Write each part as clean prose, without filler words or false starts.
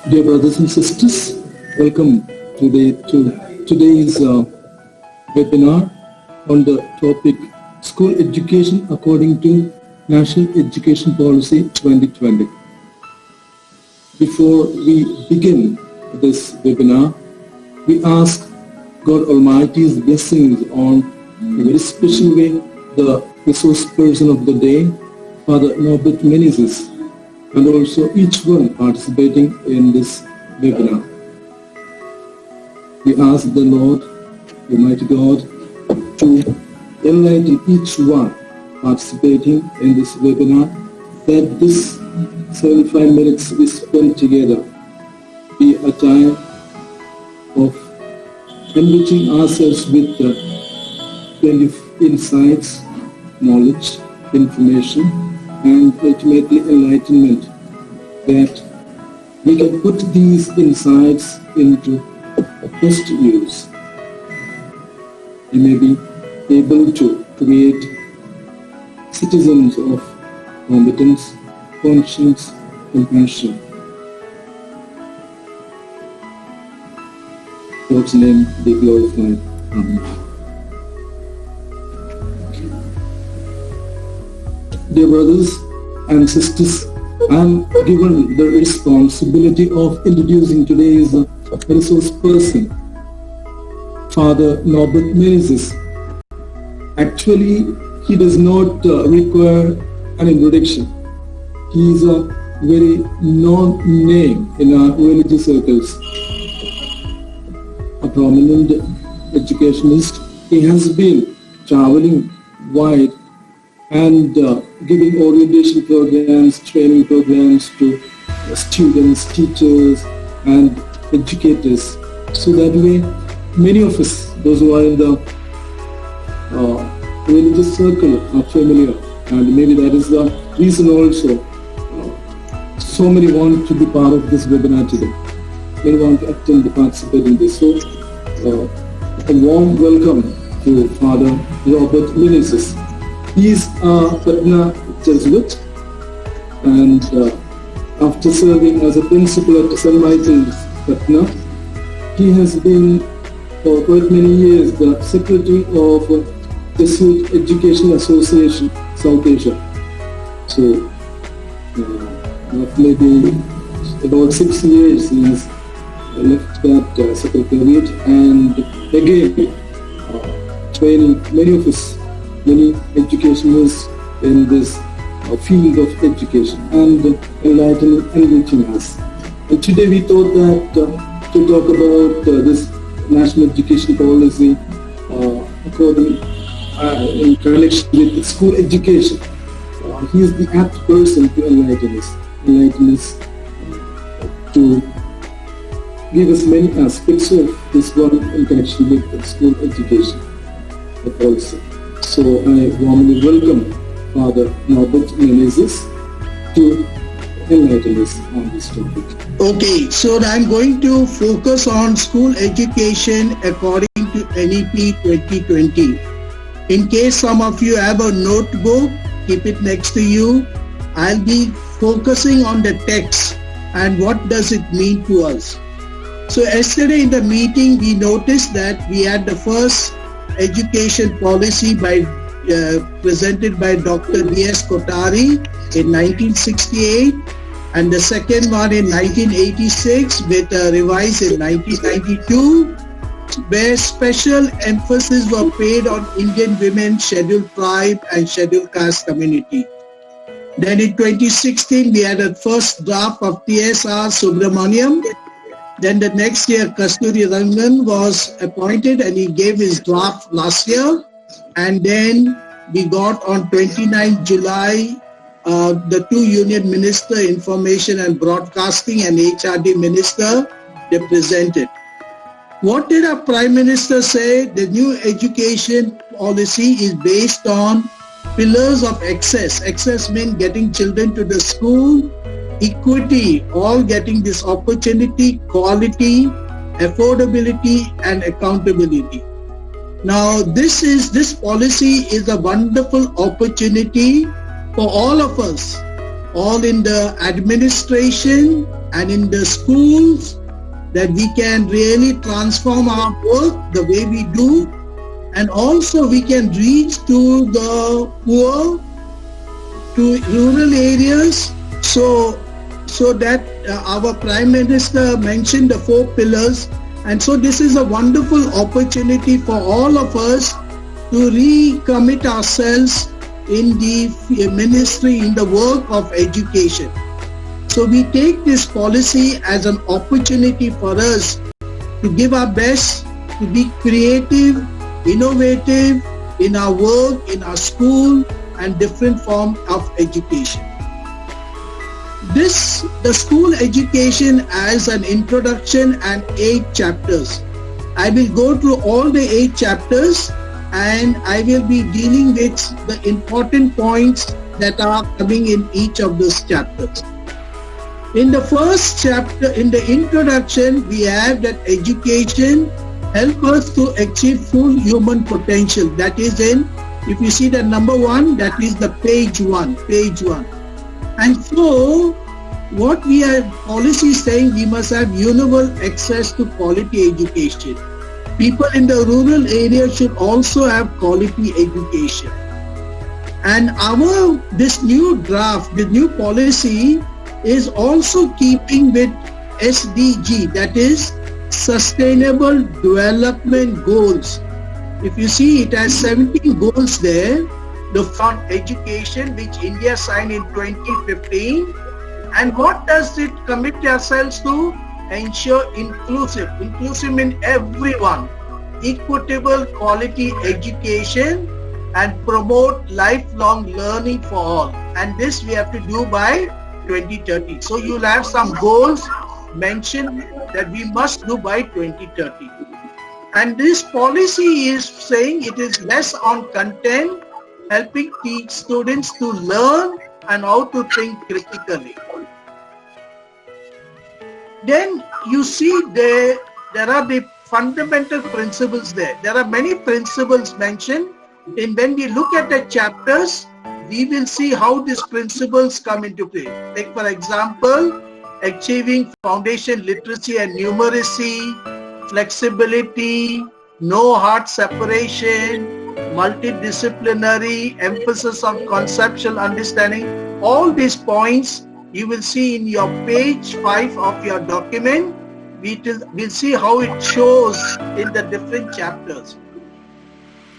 Dear brothers and sisters, welcome to today's webinar on the topic School Education According to National Education Policy 2020. Before we begin this webinar, we ask God Almighty's blessings on a very special way the resource person of the day, Father Norbert Menezes, and also each one participating in this webinar. We ask the Lord, Almighty God, to enlighten each one participating in this webinar, that this 75 minutes we spend together be a time of enriching ourselves with plenty of insights, knowledge, information, and ultimately enlightenment, that we can put these insights into best use. We may be able to create citizens of competence, conscience, compassion. God's name be glorified. Amen. Dear brothers and sisters, I am given the responsibility of introducing today's resource person, Father Norbert Menezes. Actually, he does not require an introduction. He is a very known name in our religious circles. A prominent educationist, he has been traveling wide and giving orientation programs, training programs to students, teachers, and educators. So that way, many of us, those who are in the religious circle, are familiar, and maybe that is the reason also so many want to be part of this webinar today. Many want to attend and participate in this. So, a warm welcome to Father Norbert Menezes. He is a Patna Jesuit, and after serving as a principal at St. Michael's, Patna, he has been for quite many years the secretary of Jesuit Education Association, South Asia. So, maybe about 6 years he has left that secretariat, and again training many of us, many educationists in this field of education and enlightening and enriching us. And today we thought that to talk about this national education policy according in connection with school education. He is the apt person to enlighten us to give us many aspects of this one in connection with school education policy. So I warmly welcome Father Norbert Menezes to enlighten us on this topic. Okay, so I'm going to focus on school education according to NEP 2020. In case some of you have a notebook, keep it next to you. I'll be focusing on the text and what does it mean to us. So yesterday in the meeting, we noticed that we had the first education policy presented by Dr. B.S. Kothari in 1968, and the second one in 1986 with a revise in 1992, where special emphasis were paid on Indian women, scheduled tribe and scheduled caste community. Then in 2016, we had a first draft of TSR Subramaniam. Then the next year, Kasturi Rangan was appointed and he gave his draft last year. And then we got on 29 July, the two Union Minister, Information and Broadcasting, and HRD Minister, they presented. What did our Prime Minister say? The new education policy is based on pillars of access. Access means getting children to the school, equity, all getting this opportunity, quality, affordability, and accountability. Now, this policy is a wonderful opportunity for all of us, all in the administration and in the schools, that we can really transform our work the way we do, and also we can reach to the poor, to rural areas, so that our Prime Minister mentioned the 4 pillars. And so this is a wonderful opportunity for all of us to recommit ourselves in the ministry, in the work of education. So we take this policy as an opportunity for us to give our best, to be creative, innovative in our work, in our school, and different form of education. The school education as an introduction and 8 chapters. I will go through all the 8 chapters, and I will be dealing with the important points that are coming in each of those chapters. In the first chapter, in the introduction, we have that education help us to achieve full human potential. That is in, if you see the number 1, that is the page 1. And so, what we are policy saying, we must have universal access to quality education. People in the rural area should also have quality education. And this new draft, the new policy is also keeping with SDG, that is Sustainable Development Goals. If you see, it has 17 goals there. The on education, which India signed in 2015. And what does it commit ourselves to? Ensure inclusive in everyone, equitable quality education, and promote lifelong learning for all. And this we have to do by 2030. So you'll have some goals mentioned that we must do by 2030. And this policy is saying it is less on content, helping teach students to learn and how to think critically. Then you see there are the fundamental principles there. There are many principles mentioned, and when we look at the chapters, we will see how these principles come into play. Like for example, achieving foundation literacy and numeracy, flexibility, no hard separation, multidisciplinary, emphasis on conceptual understanding. All these points you will see in your page 5 of your document. We'll see how it shows in the different chapters.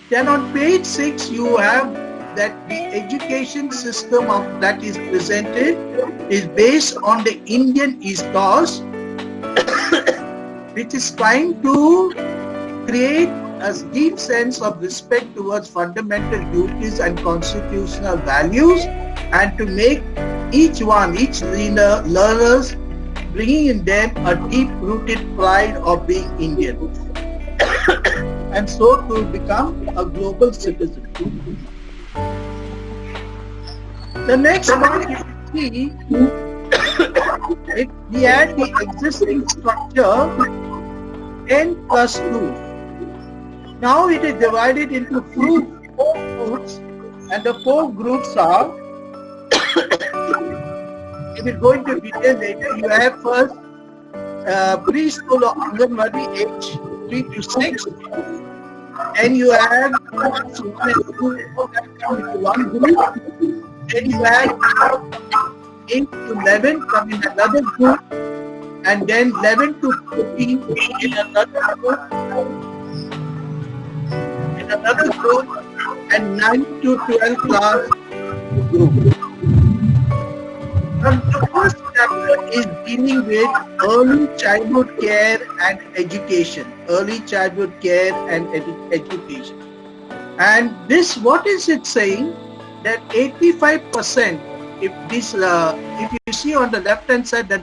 Then on page 6 you have that the education system that is presented is based on the Indian ethos, which is trying to create a deep sense of respect towards fundamental duties and constitutional values, and to make each learners, bringing in them a deep-rooted pride of being Indian, and so to become a global citizen. The next one you see, if we add the existing structure, N plus 2. Now it is divided into 4 groups, and the 4 groups are, if we go into detail later, you have first preschool or Anganwadi age 3 to 6, and you have class 1 and 2 that come into one group, then you have 8 to 11 come in another group, and then 11 to 14 in another group, and 9 to 12 class group. The first chapter is dealing with early childhood care and education. Early childhood care and education. And this, what is it saying? That 85%, if you see on the left hand side, the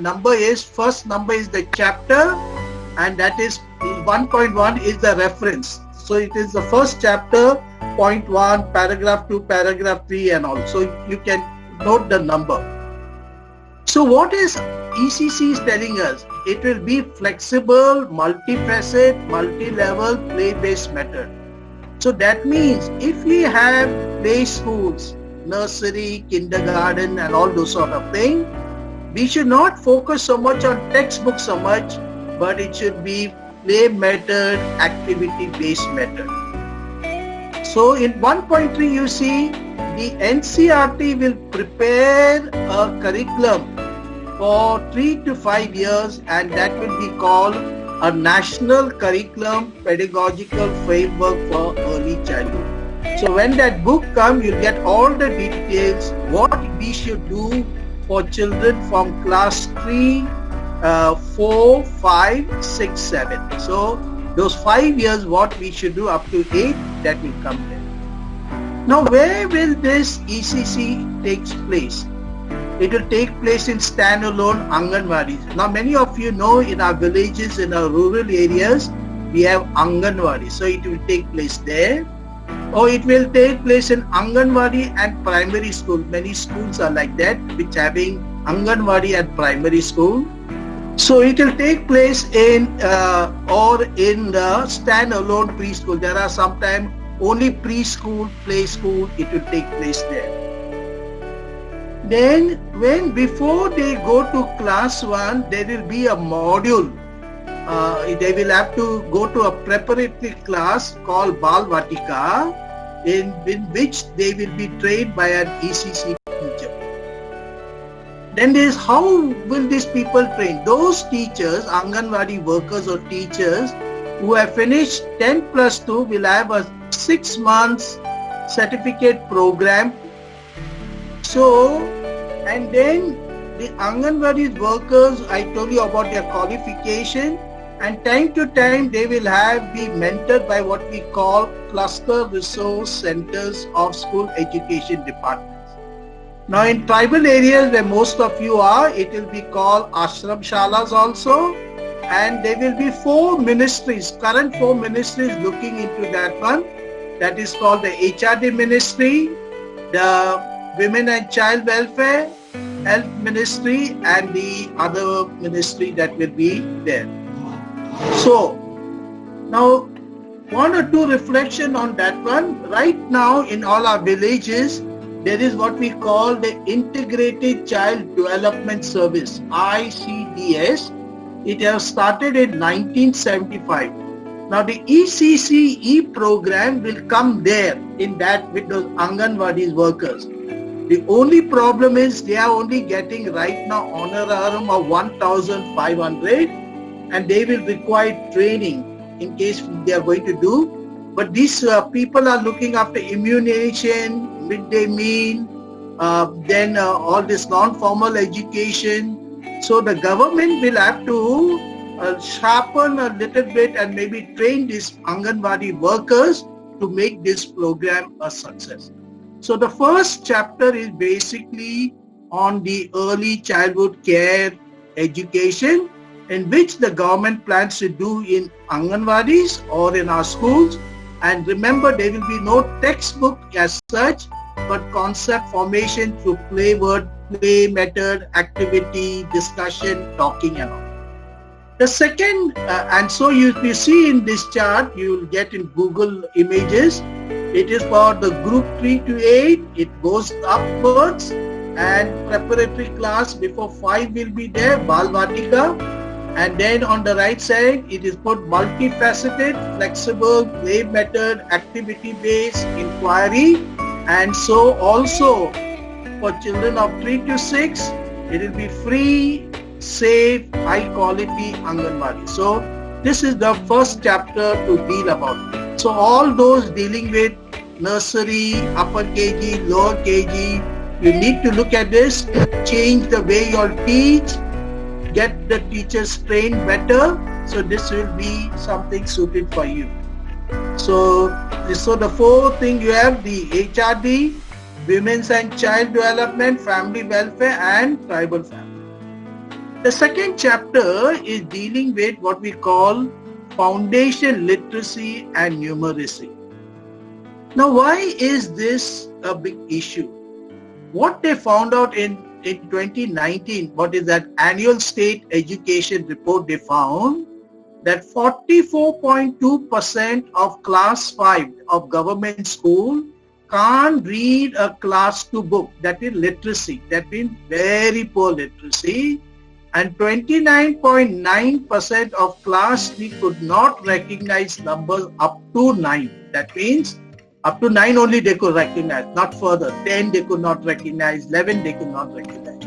first number is the chapter, and that is 1.1 is the reference. So it is the first chapter, point 1, paragraph 2, paragraph 3 and all. So you can note the number. So what is ECC is telling us? It will be flexible, multifaceted, multi-level, play-based method. So that means if we have play schools, nursery, kindergarten and all those sort of things, we should not focus so much on textbooks so much, but it should be play method, activity based method. So in 1.3 you see the NCERT will prepare a curriculum for 3 to 5 years, and that will be called a National Curriculum Pedagogical Framework for Early Childhood. So when that book comes, you'll get all the details what we should do for children from class 3, 4, 5, 6, 7. So those 5 years what we should do up to 8, that will come there. Now where will this ECC takes place? It will take place in standalone Anganwadis. Now many of you know in our villages, in our rural areas, we have Anganwadi. So it will take place there. Or it will take place in Anganwadi and primary school. Many schools are like that, which having Anganwadi and primary school. So it will take place in or in the standalone preschool. There are sometimes only preschool, play school, it will take place there. Then before they go to class 1, there will be a module. They will have to go to a preparatory class called Bal Vatika, in which they will be trained by an ECC teacher. Then there is how will these people train? Those teachers, Anganwadi workers or teachers who have finished 10 plus 2 will have a 6 months certificate program. So, and then the Anganwadi workers, I told you about their qualification, and time to time they will be mentored by what we call cluster resource centers of school education departments. Now in tribal areas where most of you are, it will be called ashram shalas also, and there will be 4 ministries, current 4 ministries looking into that one. That is called the HRD ministry, the Women and Child Welfare, Health Ministry, and the other ministry that will be there. So, now 1 or 2 reflection on that one. Right now in all our villages, there is what we call the Integrated Child Development Service, ICDS. It has started in 1975. Now the ECCE program will come there in that with those Anganwadi workers. The only problem is they are only getting right now honorarium of 1,500, and they will require training in case they are going to do. But these people are looking after immunization, midday meal, then all this non-formal education. So the government will have to sharpen a little bit and maybe train these Anganwadi workers to make this program a success. So the first chapter is basically on the early childhood care education, in which the government plans to do in Anganwadis or in our schools. And remember, there will be no textbook as such, but concept formation through play method, activity, discussion, talking and all. The second, and so you see in this chart, you will get in Google Images, it is for the group 3 to 8, it goes upwards, and preparatory class before 5 will be there, Bal Vatika, and then on the right side, it is put multifaceted, flexible, play method, activity based, inquiry, and so also for children of 3 to 6, it will be free, safe, high quality Anganwadi. So this is the first chapter to deal about. So all those dealing with nursery, upper KG, lower KG, you need to look at this, change the way you all teach, get the teachers trained better. So this will be something suited for you. So the 4 thing you have, the HRD, Women's and Child Development, Family Welfare, and Tribal Family. The second chapter is dealing with what we call foundation literacy and numeracy. Now, why is this a big issue? What they found out in 2019, what is that annual state education report, they found that 44.2% of class 5 of government school can't read a class 2 book, that is literacy. That means very poor literacy. And 29.9% of class 3 could not recognize numbers up to 9. That means up to 9 only they could recognize, not further. 10 they could not recognize, 11 they could not recognize.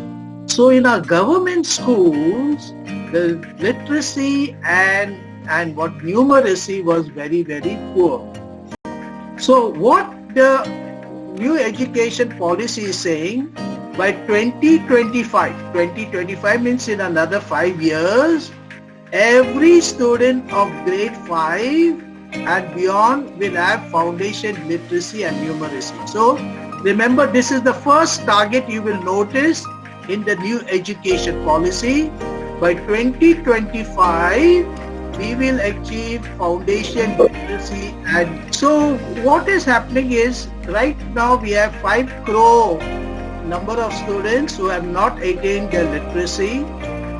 So in our government schools, the literacy and what numeracy was very, very poor. So what the new education policy is saying, by 2025 means in another 5 years, every student of grade 5 and beyond will have foundation literacy and numeracy. So remember, this is the first target you will notice in the new education policy. By 2025, we will achieve foundation literacy. And so what is happening is, right now we have 5 crore number of students who have not attained their literacy,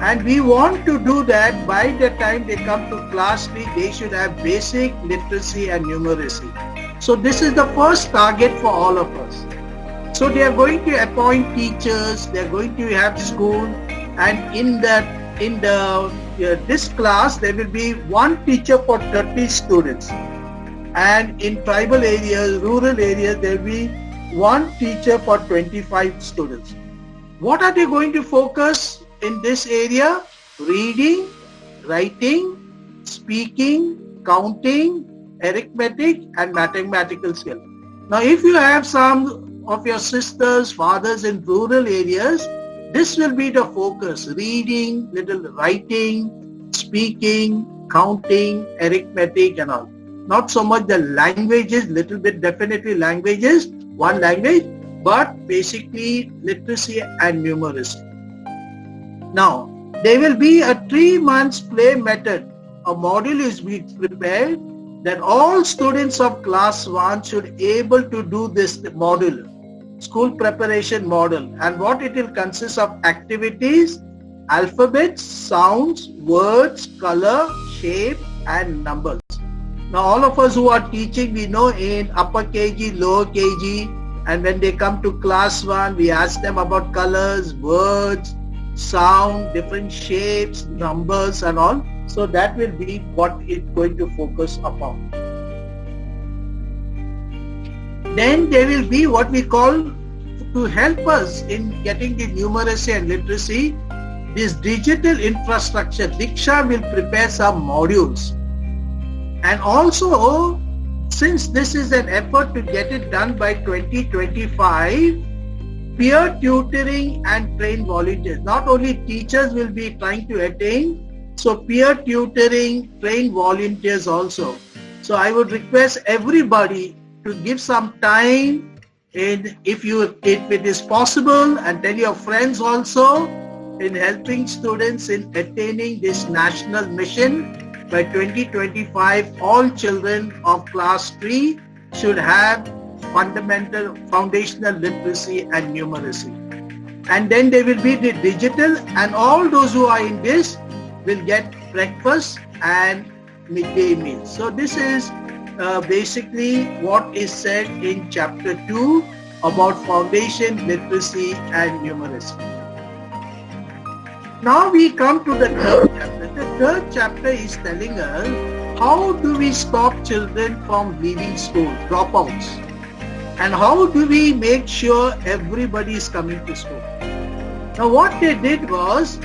and we want to do that. By the time they come to class 3, they should have basic literacy and numeracy. So this is the first target for all of us. So they are going to appoint teachers, they are going to have school, and in this class there will be one teacher for 30 students, and in tribal areas, rural areas, there will be one teacher for 25 students. What are they going to focus in this area? Reading, writing, speaking, counting, arithmetic and mathematical skill. Now if you have some of your sisters, fathers in rural areas, this will be the focus: reading, little writing, speaking, counting, arithmetic and all. Not so much the languages, little bit definitely languages, one language, but basically literacy and numeracy. Now, there will be a 3 months play method. A module is being prepared that all students of class 1 should able to do this module, school preparation model. And what it will consist of: activities, alphabets, sounds, words, color, shape and numbers. Now all of us who are teaching, we know in upper KG, lower KG, and when they come to class 1, we ask them about colors, words, sound, different shapes, numbers and all. So that will be what it's going to focus upon. Then there will be what we call, to help us in getting the numeracy and literacy, this digital infrastructure. Diksha will prepare some modules. And also, since this is an effort to get it done by 2025, peer tutoring and trained volunteers. Not only teachers will be trying to attain, so peer tutoring, trained volunteers also. So I would request everybody to give some time, and if it is possible, and tell your friends also, in helping students in attaining this national mission. By 2025, all children of class 3 should have fundamental foundational literacy and numeracy. And then there will be the digital, and all those who are in this will get breakfast and midday meal. So this is basically what is said in chapter 2 about foundation, literacy and numeracy. Now we come to the third chapter. The third chapter is telling us how do we stop children from leaving school, dropouts, and how do we make sure everybody is coming to school. Now what they did was,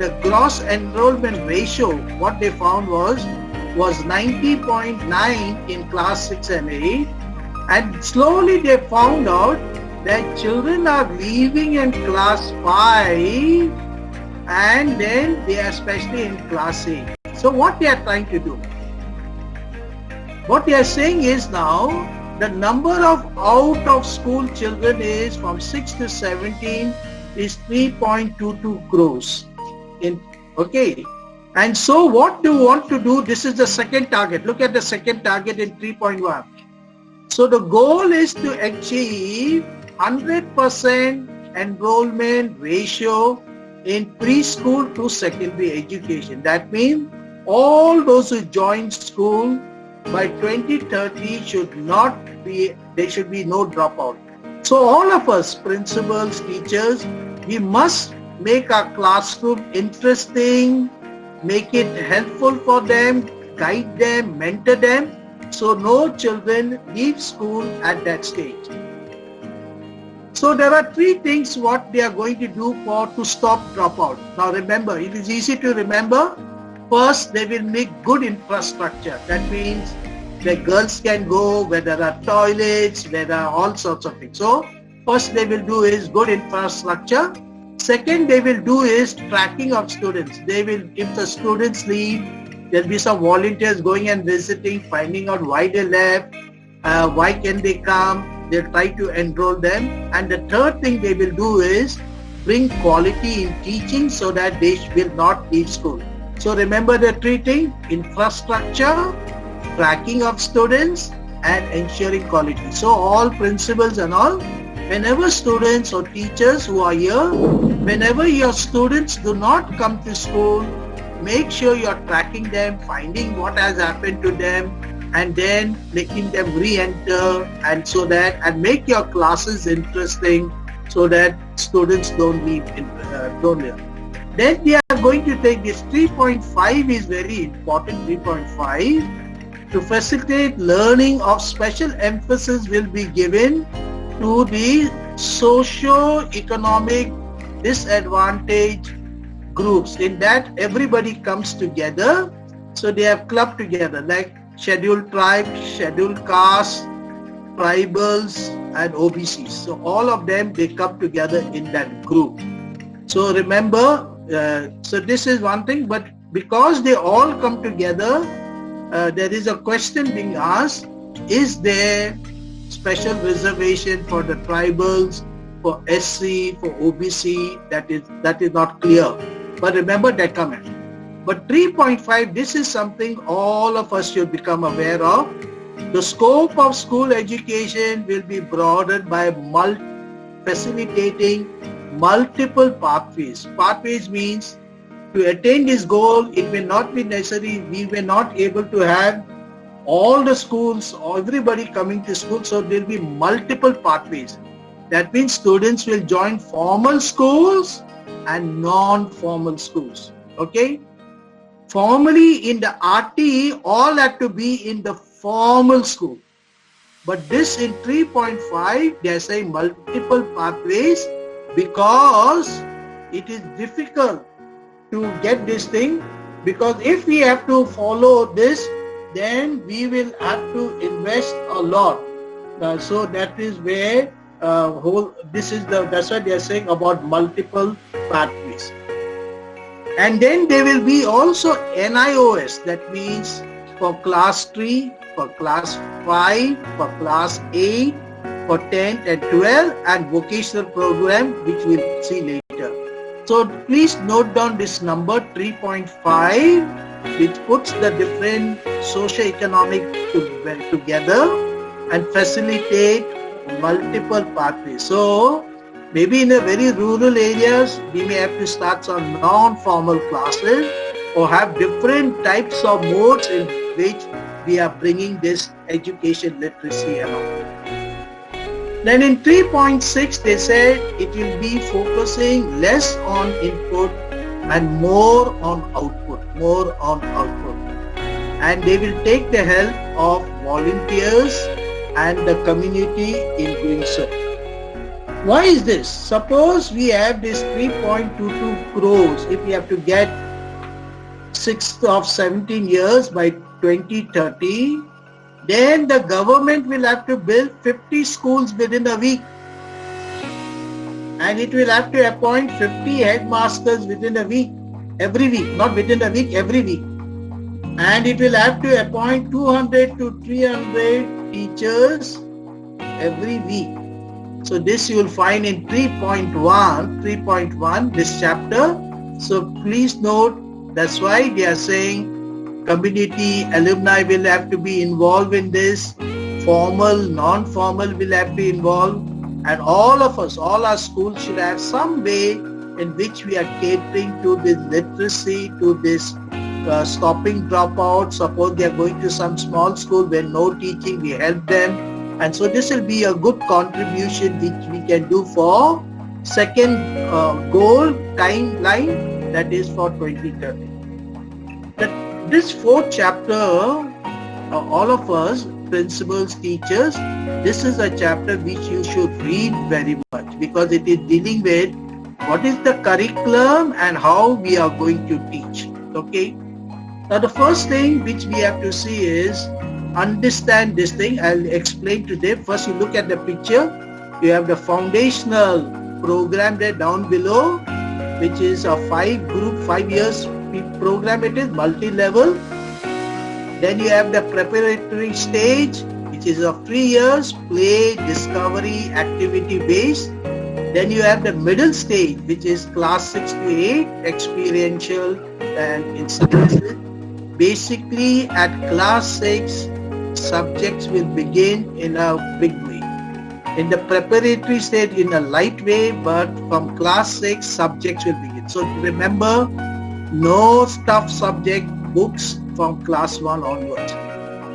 the gross enrollment ratio, what they found was 90.9 in class 6 and 8, and slowly they found out that children are leaving in class 5, and then they are especially in class 8. So what they are trying to do? What they are saying is, now the number of out of school children is from 6 to 17 is 3.22 crores. Okay. And so what do you want to do? This is the second target. Look at the second target in 3.1. So the goal is to achieve 100% enrollment ratio in preschool to secondary education. That means all those who join school by 2030 should not be there should be no dropout. So all of us, principals, teachers, we must make our classroom interesting, make it helpful for them, guide them, mentor them, so no children leave school at that stage. So there are three things what they are going to do to stop dropout. Now remember, it is easy to remember. First, they will make good infrastructure. That means the girls can go where there are toilets, where there are all sorts of things. So first they will do is good infrastructure. Second they will do is tracking of students. They will, if the students leave, there will be some volunteers going and visiting, finding out why they left, why can they come. They'll try to enroll them. And the third thing they will do is bring quality in teaching so that they will not leave school. So remember the three things: infrastructure, tracking of students, and ensuring quality. So all principals and all, whenever students or teachers who are here, whenever your students do not come to school, make sure you're tracking them, finding what has happened to them, and then making them re-enter, and so that, and make your classes interesting so that students don't leave. Then we are going to take this 3.5 is very important. 3.5, to facilitate learning of special emphasis will be given to the socio-economic disadvantaged groups. In that everybody comes together. So they have clubbed together like scheduled tribes, scheduled castes, tribals and OBCs. So all of them, they come together in that group. So remember, so this is one thing, but because they all come together, there is a question being asked: is there special reservation for the tribals, for SC, for OBC? That is not clear. But remember that comment. But 3.5, this is something all of us should become aware of. The scope of school education will be broadened by facilitating multiple pathways. Pathways means to attain this goal, it may not be necessary, we may not able to have all the schools, everybody coming to school, so there will be multiple pathways. That means students will join formal schools and non-formal schools. Okay? Formally in the RT, all have to be in the formal school. But this in 3.5, they are saying multiple pathways because it is difficult to get this thing, because if we have to follow this, then we will have to invest a lot. So that is where that's what they are saying about multiple pathways. And then there will be also NIOS, that means for class 3, for class 5, for class 8, for 10th and 12, and vocational program, which we'll see later. So please note down this number 3.5, which puts the different socio-economic together and facilitate multiple pathways. So maybe in the very rural areas, we may have to start some non-formal classes or have different types of modes in which we are bringing this education literacy along. Then in 3.6, they said it will be focusing less on input and more on output. And they will take the help of volunteers and the community in doing so. Why is this? Suppose we have this 3.22 crores, if we have to get 6 of 17 years by 2030, then the government will have to build 50 schools within a week. And it will have to appoint 50 headmasters within a week, every week, not within a week, every week. And it will have to appoint 200 to 300 teachers every week. So this you will find in 3.1, this chapter. So please note, that's why they are saying community, alumni will have to be involved in this, formal, non-formal will have to be involved, and all of us, all our schools should have some way in which we are catering to this literacy, to this stopping dropout. Suppose they are going to some small school where no teaching, we help them. And so this will be a good contribution which we can do for second goal timeline, that is for 2030. This fourth chapter, all of us, principals, teachers, this is a chapter which you should read very much, because it is dealing with what is the curriculum and how we are going to teach. Okay. Now the first thing which we have to see is understand this thing. I'll explain today. First you look at the picture. You have the foundational program there down below, which is a 5 years program. It is multi-level. Then you have the preparatory stage, which is of 3 years, play, discovery, activity based. Then you have the middle stage, which is class 6 to 8, experiential and incidental. Basically at class 6, subjects will begin in a big way. In the preparatory stage in a light way, but from class 6, subjects will begin. So remember, no tough subject books from class 1 onwards.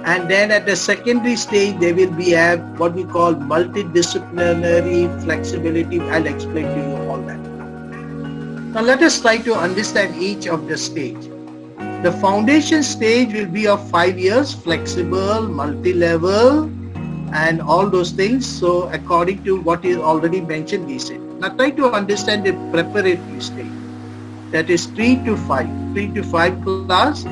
And then at the secondary stage, they will be what we call multidisciplinary flexibility. I'll explain to you all that. Now let us try to understand each of the stage. The foundation stage will be of 5 years, flexible, multi-level, and all those things. So according to what is already mentioned, we said. Now try to understand the preparatory stage. That is 3 to 5 class.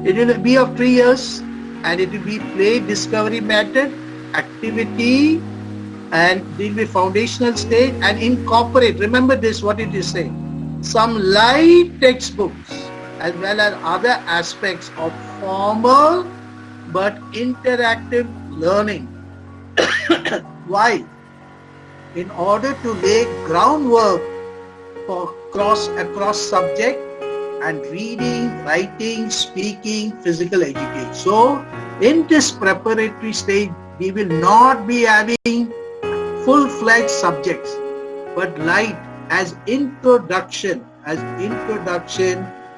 It will be of 3 years, and it will be play, discovery method, activity, and it will be foundational stage, and incorporate. Remember this, what it is saying. Some light textbooks as well as other aspects of formal but interactive learning. Why? In order to lay groundwork for across subject and reading, writing, speaking, physical education. So in this preparatory stage, we will not be having full-fledged subjects, but light as introduction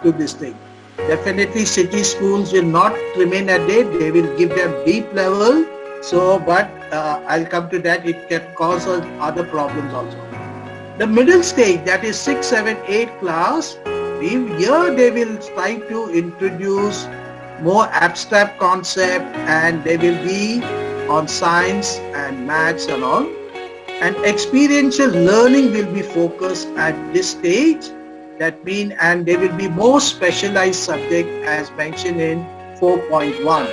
to this thing. Definitely city schools will not remain at it. They will give them deep level. So, but I'll come to that. It can cause us other problems also. The middle stage, that is 6, 7, 8 class, here they will try to introduce more abstract concept, and they will be on science and maths and all. And experiential learning will be focused at this stage. That means, and there will be more specialized subject as mentioned in 4.1.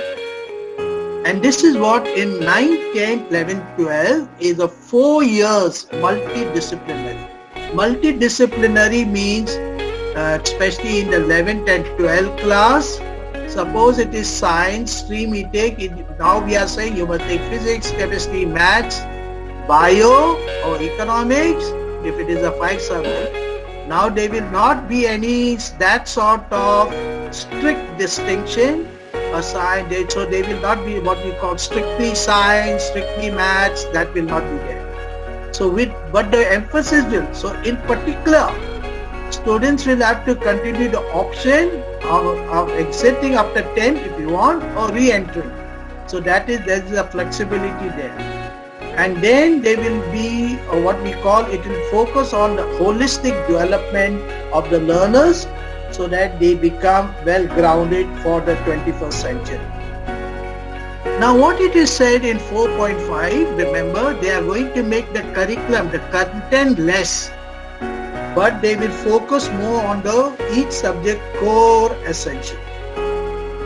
And this is what in 9, 10, 11, 12 is a 4 years multidisciplinary. Multidisciplinary means especially in the 11, 10, 12 class, suppose it is science stream you take, now we are saying you must take physics, chemistry, maths, bio or economics if it is a 5 subject. Now there will not be any that sort of strict distinction assigned, so they will not be what we call strictly science, strictly maths, that will not be there. So but the emphasis will, so in particular, students will have to continue the option of exiting after 10 if you want, or re-entering. So there is a flexibility there. And then there will be what we call, it will focus on the holistic development of the learners so that they become well grounded for the 21st century. Now what it is said in 4.5, remember they are going to make the curriculum, the content less, but they will focus more on each subject core essential.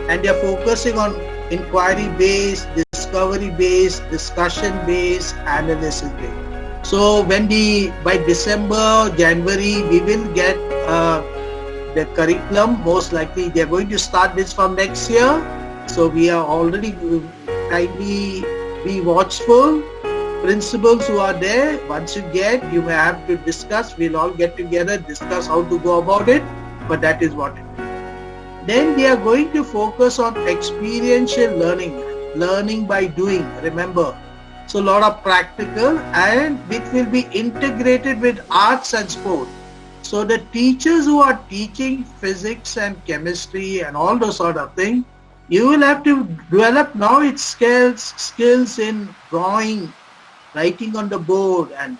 And they are focusing on inquiry-based, discovery-based, discussion-based, analysis-based. So by December, January, we will get the curriculum. Most likely they are going to start this from next year. So we are already kindly be watchful. Principals who are there, once you may have to discuss. We'll all get together, discuss how to go about it. But that is what it is. Then they are going to focus on experiential learning by doing, remember. So a lot of practical, and which will be integrated with arts and sport. So the teachers who are teaching physics and chemistry and all those sort of things, You will have to develop now its skills in drawing, writing on the board, and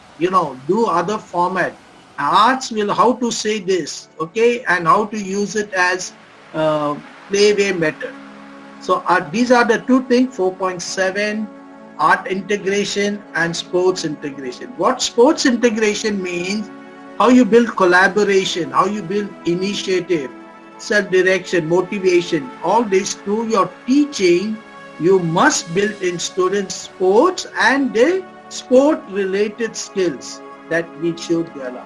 do other format. Arts will how to say this, okay, and how to use it as playway method. So these are the two things: 4.7, art integration and sports integration. What sports integration means: how you build collaboration, how you build initiative, self-direction, motivation. All this through your teaching, you must build in students sports and the sport-related skills that we should develop.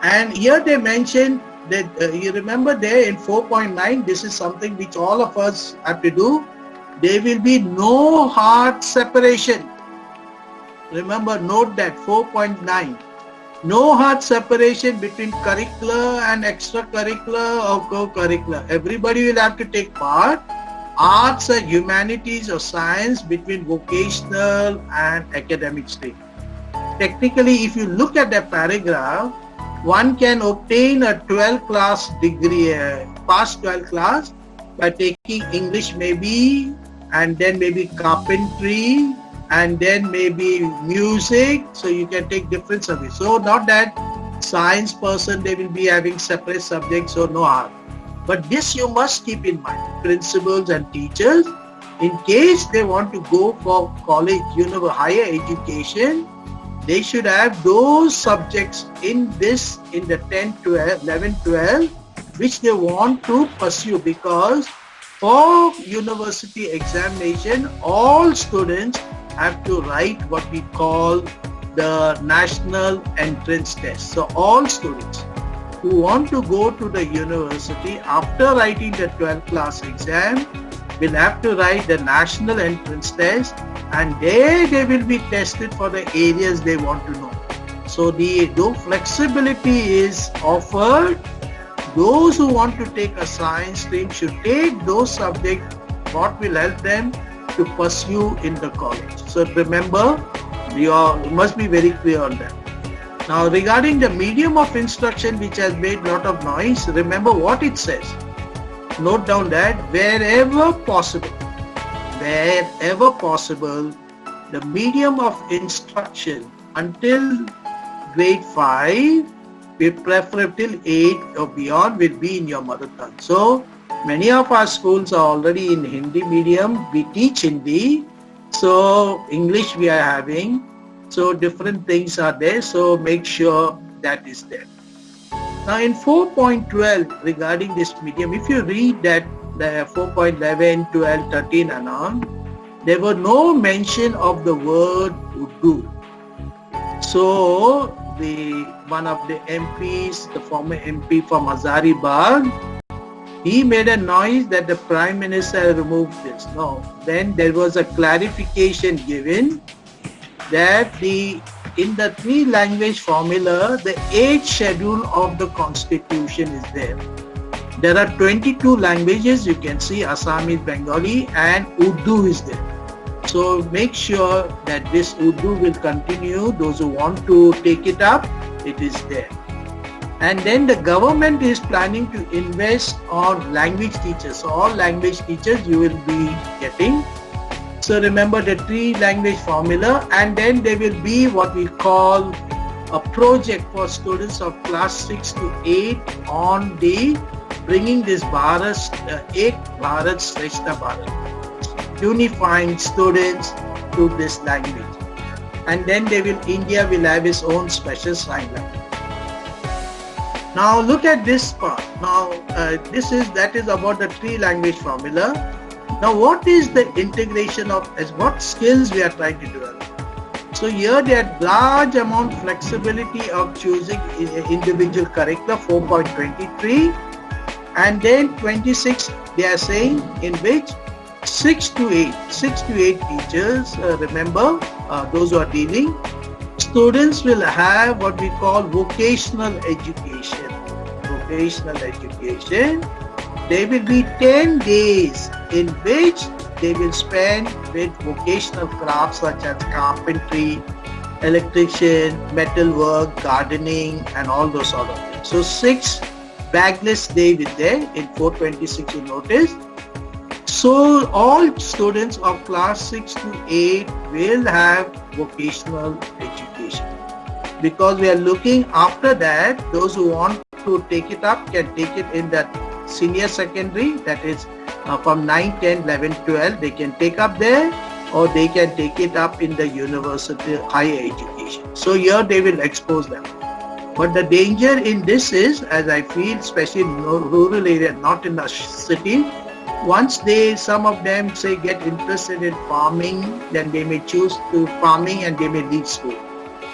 And here they mentioned that you remember there in 4.9, this is something which all of us have to do. There will be no hard separation. Remember, note that 4.9. No hard separation between curricular and extracurricular or co-curricular. Everybody will have to take part. Arts and humanities or science between vocational and academic stream. Technically, if you look at the paragraph, one can obtain a 12th class degree, pass 12th class by taking English maybe, and then maybe carpentry, and then maybe music. So you can take different subjects. So not that science person, they will be having separate subjects, so no harm. But this you must keep in mind, principals and teachers, in case they want to go for college, higher education, they should have those subjects in the 10, 12, 11, 12, which they want to pursue, because for university examination, all students have to write what we call the national entrance test. So all students who want to go to the university after writing the 12th class exam will have to write the national entrance test, and there they will be tested for the areas they want to know. So though flexibility is offered, those who want to take a science stream should take those subjects what will help them to pursue in the college. So remember, you must be very clear on that. Now regarding the medium of instruction, which has made a lot of noise, remember what it says. Note down that wherever possible, the medium of instruction until grade 5, preferably till 8 or beyond, will be in your mother tongue. So many of our schools are already in Hindi medium. We teach Hindi, so English we are having. So different things are there. So make sure that is there. Now in 4.12 regarding this medium, if you read that the 4.11, 12, 13 and on, there were no mention of the word Urdu. So one of the MPs, the former MP from Hazaribagh, he made a noise that the Prime Minister removed this. No, then there was a clarification given that in the 3-language formula, the 8th schedule of the Constitution is there. There are 22 languages, you can see Assamese, Bengali, and Urdu is there. So make sure that this Urdu will continue. Those who want to take it up, it is there. And then the government is planning to invest on language teachers. So all language teachers you will be getting. So remember the 3-language formula, and then there will be what we call a project for students of class 6 to 8 on the bringing this Bharat, Ek Bharat Shrestha Bharat, unifying students to this language. And then India will have its own special sign language. Now look at this part. Now that is about the 3-language formula. Now what is the integration of what skills we are trying to develop? So here there are large amount flexibility of choosing individual curricula, 4.23, and then 26 they are saying in which 6 to 8 teachers, remember those who are dealing, students will have what we call vocational education. There will be 10 days in which they will spend with vocational crafts such as carpentry, electrician, metalwork, gardening, and all those sort of things. So 6 bagless days will there in 426 you notice. So all students of class 6 to 8 will have vocational education, because we are looking after that. Those who want to take it up can take it in that senior secondary, that is from 9, 10, 11, 12, they can take up there, or they can take it up in the university higher education. So here they will expose them. But the danger in this is, as I feel, especially in rural area, not in the city, once some of them say get interested in farming, then they may choose to farming and they may leave school.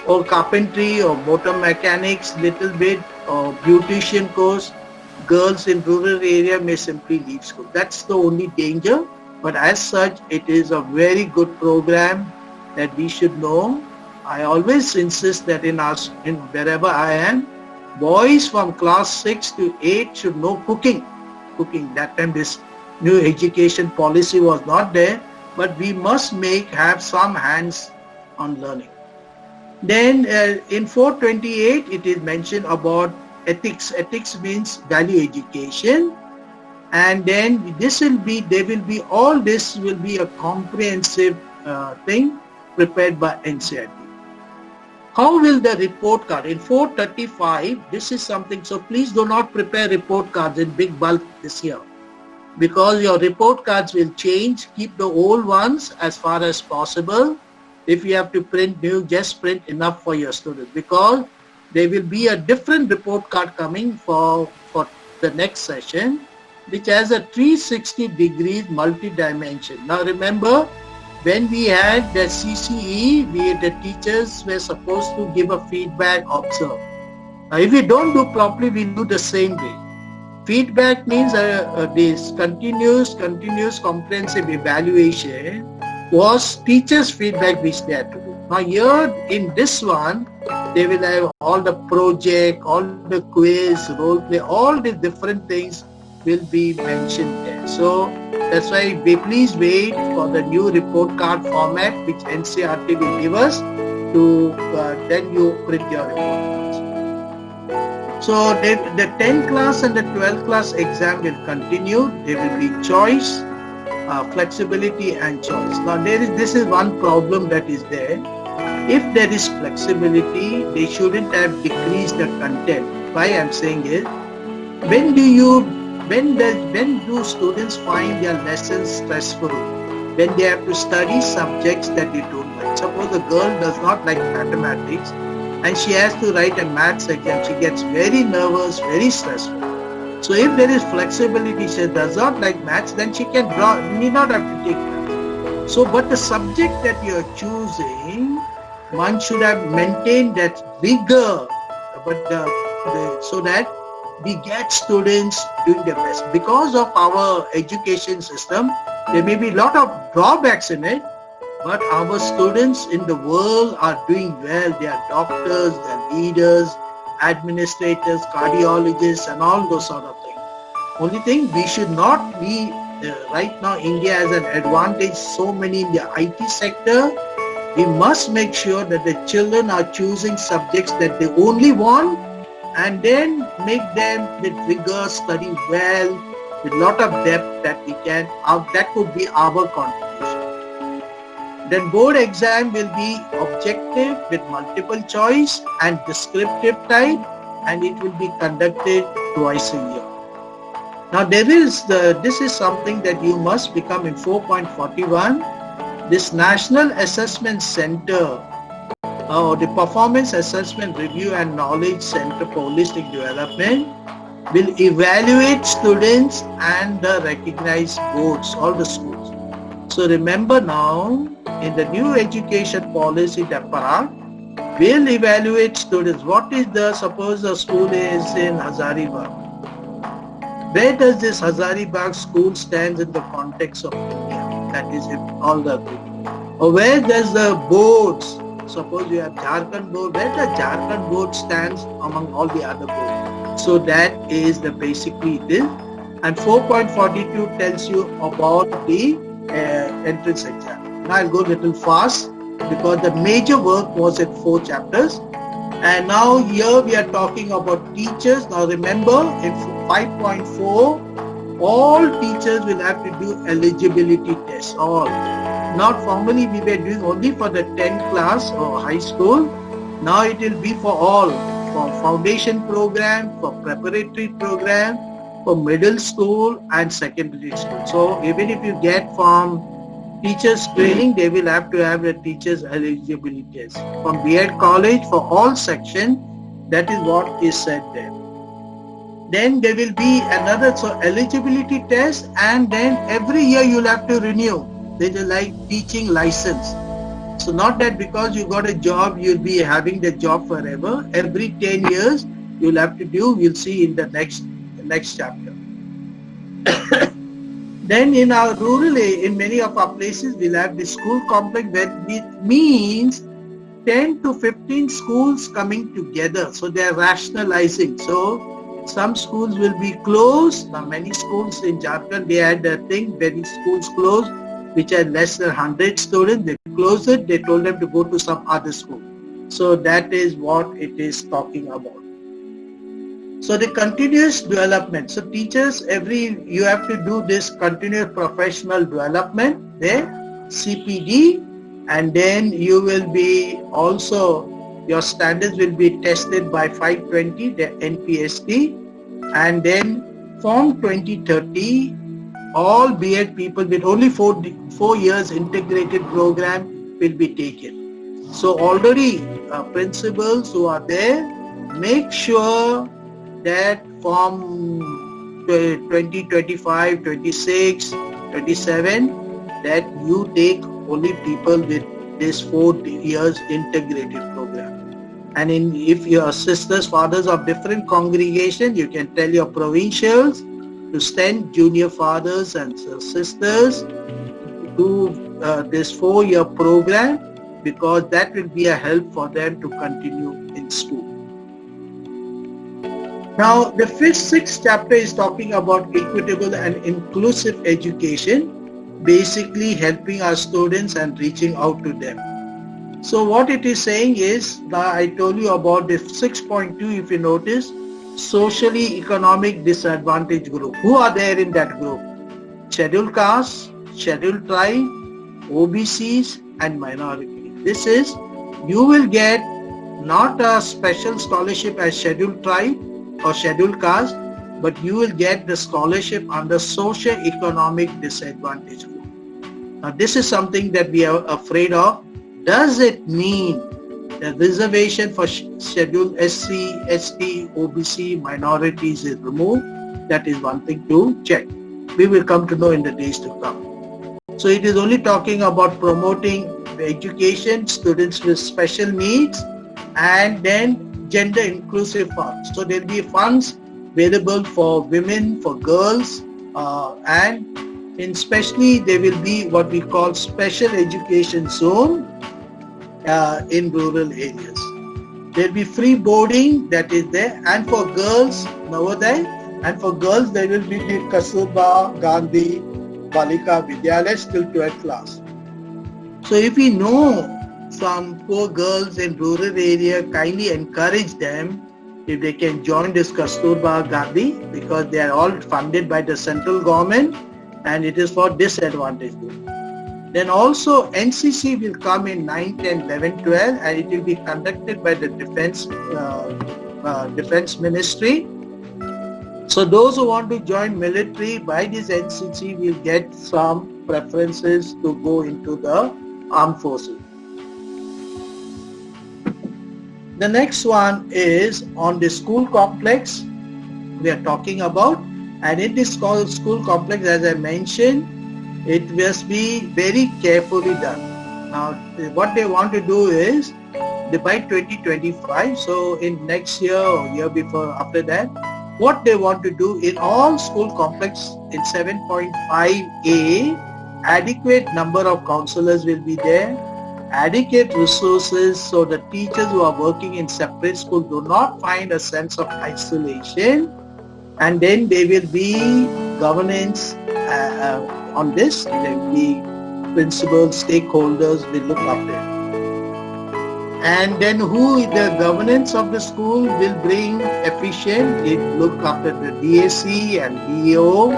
Or carpentry or motor mechanics little bit, or beautician course, girls in rural area may simply leave school. That's the only danger. But as such, it is a very good program that we should know. I always insist that in wherever I am, boys from class 6 to 8 should know cooking. That time this new education policy was not there, but we must have some hands on learning. Then in 428, it is mentioned about ethics. Ethics means value education. And then all this will be a comprehensive thing prepared by NCERT. How will the report card? In 435, this is something, so please do not prepare report cards in big bulk this year, because your report cards will change. Keep the old ones as far as possible. If you have to print new, just print enough for your students, because there will be a different report card coming for the next session, which has a 360 degrees multi-dimension. Now remember, when we had the CCE, the teachers were supposed to give a feedback, observe. Now if we don't do properly, we do the same way. Feedback means this continuous comprehensive evaluation was teachers' feedback which they had to do. Now here in this one, they will have all the project, all the quiz, role play, all the different things will be mentioned there. So that's why please wait for the new report card format which NCERT will give us to then you print your report cards. So the 10th class and the 12th class exam will continue. There will be choice, flexibility and choice. Now this is one problem that is there. If there is flexibility, they shouldn't have decreased the content. Why I'm saying is, when do students find their lessons stressful? When they have to study subjects that they don't like. Suppose a girl does not like mathematics and she has to write a maths exam. She gets very nervous, very stressful. So if there is flexibility, she does not like maths, then she need not have to take maths. So, but the subject that you are choosing, one should have maintained that rigor, but so that we get students doing their best. Because of our education system, there may be a lot of drawbacks in it, but our students in the world are doing well. They are doctors, they are leaders, administrators, cardiologists and all those sort of things. Only thing, we should not be, right now India has an advantage, so many in the IT sector. We must make sure that the children are choosing subjects that they only want, and then make them with rigor, study well, with a lot of depth that we can, that could be our contribution. Then board exam will be objective with multiple choice and descriptive type, and it will be conducted twice a year. Now this is something that you must become in 4.41. This National Assessment Center, the Performance Assessment Review and Knowledge Center for Holistic Development, will evaluate students and the recognized boards, all the schools. So remember now, in the new education policy, the PARAG will evaluate students. What is suppose the school is in Hazaribagh. Where does this Hazaribagh school stand in the context of India? That is all the things. Or where does the boards, suppose you have Jharkhand board, where the Jharkhand board stands among all the other boards. So that is basically it is. And 4.42 tells you about the entrance exam. Now I'll go a little fast because the major work was in 4 chapters. And now here we are talking about teachers. Now remember, in 5.4, all teachers will have to do eligibility tests, all. Not formally we were doing only for the 10th class or high school. Now it will be for all, for foundation program, for preparatory program, for middle school and secondary school. So even if you get from teachers training, they will have to have a teachers eligibility test. From B.Ed college for all section, that is what is said there. Then there will be another eligibility test, and then every year you'll have to renew. They are like teaching license. So not that because you got a job, you'll be having the job forever. Every 10 years you'll have to do, we'll see in the next chapter. Then in our rural, in many of our places, we'll have the school complex, where it means 10 to 15 schools coming together. So they are rationalizing. So some schools will be closed. Now many schools in Jharkhand, they had a thing, many schools closed, which had less than 100 students. They closed it. They told them to go to some other school. So that is what it is talking about. So the continuous development. So teachers, you have to do this continuous professional development there, CPD, and then you will be also, your standards will be tested by 520, the NPST, and then from 2030, all B.Ed people with only 4 years integrated program will be taken. So already principals who are there, make sure that from 2025, 26, 27, that you take only people with this 4 years integrated program. And if your sisters, fathers of different congregation, you can tell your provincials to send junior fathers and sisters to this 4-year program, because that will be a help for them to continue in school. Now, the 6th chapter is talking about equitable and inclusive education, basically helping our students and reaching out to them. So what it is saying is, I told you about the 6.2, if you notice, socially economic disadvantaged group. Who are there in that group? Scheduled castes, scheduled tribe, OBCs and minority. This is, you will get not a special scholarship as scheduled tribe or scheduled caste, but you will get the scholarship under socio-economic disadvantage group. Now this is something that we are afraid of. Does it mean the reservation for scheduled SC, ST, OBC, minorities is removed? That is one thing to check. We will come to know in the days to come. So it is only talking about promoting education, students with special needs, and then gender inclusive funds. So there will be funds available for women, for girls, and especially there will be what we call special education zone in rural areas. There will be free boarding that is there, and for girls, Navodaya, and for girls there will be the Kasturba Gandhi Balika Vidyalaya till 12th class. So if we know some poor girls in rural area, kindly encourage them if they can join this Kasturba Gandhi, because they are all funded by the central government and it is for disadvantaged group. Then also NCC will come in 9, 10, 11, 12, and it will be conducted by the Defense Ministry. So those who want to join military by this NCC will get some preferences to go into the armed forces. The next one is on the school complex we are talking about, and in this school complex, as I mentioned, it must be very carefully done. Now what they want to do is, by 2025, so in next year or year before after that, what they want to do in all school complex in 7.5A, adequate number of counselors will be there, adequate resources so the teachers who are working in separate schools do not find a sense of isolation, and then there will be governance on this. There will be principals, stakeholders will look after it. And then the governance of the school will bring efficient, it look after the DAC and DEO,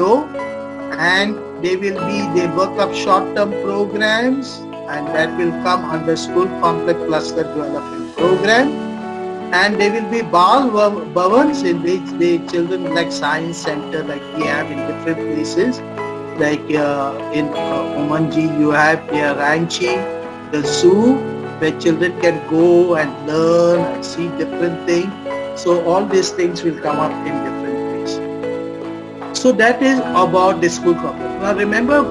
PTO, and they work up short-term programs, and that will come under School Complex Cluster Development Program. And there will be Bal Bhavans in which the children like Science Center, like we have in different places, like in Omanji you have Ranchi, the zoo, where children can go and learn and see different things. So all these things will come up in different ways. So that is about the school complex. Now remember,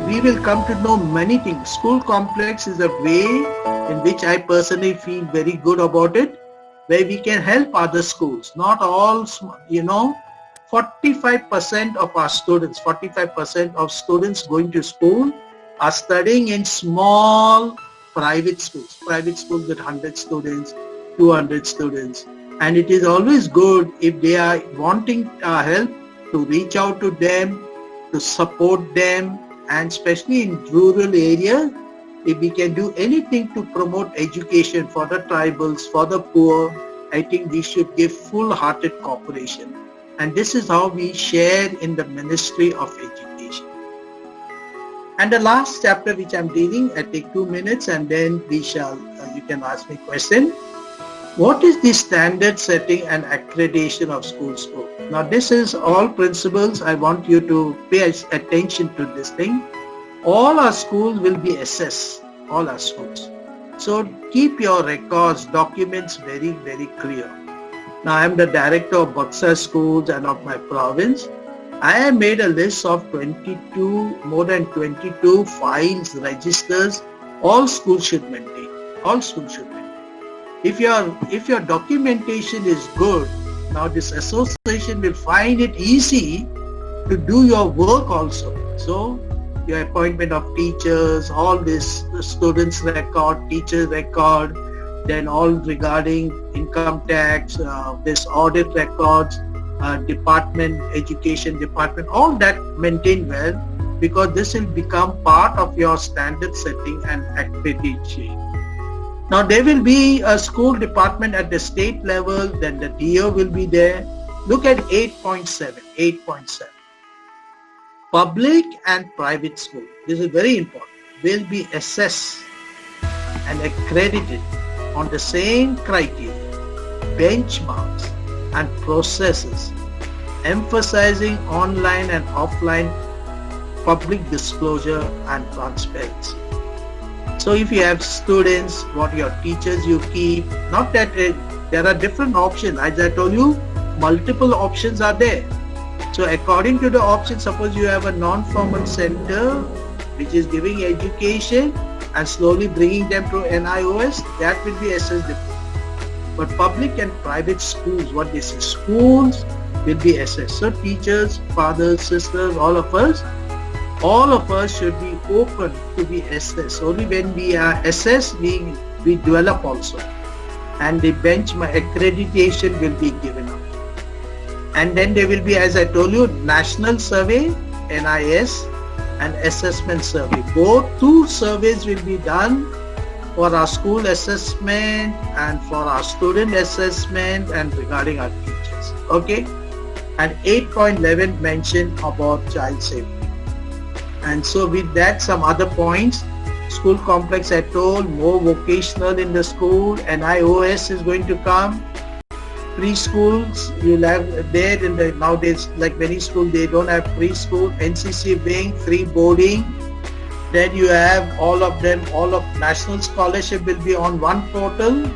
we will come to know many things. School complex is a way in which I personally feel very good about it, where we can help other schools. Not all, 45% of our students, 45% of students going to school are studying in small private schools with 100 students, 200 students. And it is always good if they are wanting our help to reach out to them, to support them, and especially in rural areas, if we can do anything to promote education for the tribals, for the poor, I think we should give full-hearted cooperation. And this is how we share in the Ministry of Education. And the last chapter which I'm dealing, I take 2 minutes and then we shall, you can ask me a question. What is the standard setting and accreditation of school scope? Now this is all principles. I want you to pay attention to this thing. All our schools will be assessed, all our schools. So keep your records, documents very, very clear. Now I am the director of Buxa schools and of my province. I have made a list of more than 22 files, registers, all schools should maintain. All schools should maintain. If your documentation is good, now this association will find it easy to do your work also. So your appointment of teachers, all this students record, teachers record, then all regarding income tax, this audit records, department, education department, all that maintain well, because this will become part of your standard setting and accreditation. Now there will be a school department at the state level, then the DO will be there. Look at 8.7. Public and private school, this is very important, will be assessed and accredited on the same criteria, benchmarks and processes, emphasizing online and offline public disclosure and transparency. So if you have students, what your teachers you keep, not that there are different options. As I told you, multiple options are there. So according to the option, suppose you have a non-formal center which is giving education and slowly bringing them to NIOS, that will be assessed differently. But public and private schools, what they say, schools will be assessed. So teachers, fathers, sisters, all of us should be open to be assessed. Only when we are assessed, we develop also. And the benchmark accreditation will be given up. And then there will be, as I told you, national survey, NIS, and assessment survey. Both two surveys will be done for our school assessment and for our student assessment and regarding our teachers. Okay? And 8.11 mentioned about child safety. And so with that, some other points. School complex, I told, more vocational in the school. NIOS is going to come. Preschools, you'll have there in the nowadays, like many schools, they don't have preschool. NCC wing, free boarding. Then you have all of them, all of national scholarship will be on one portal.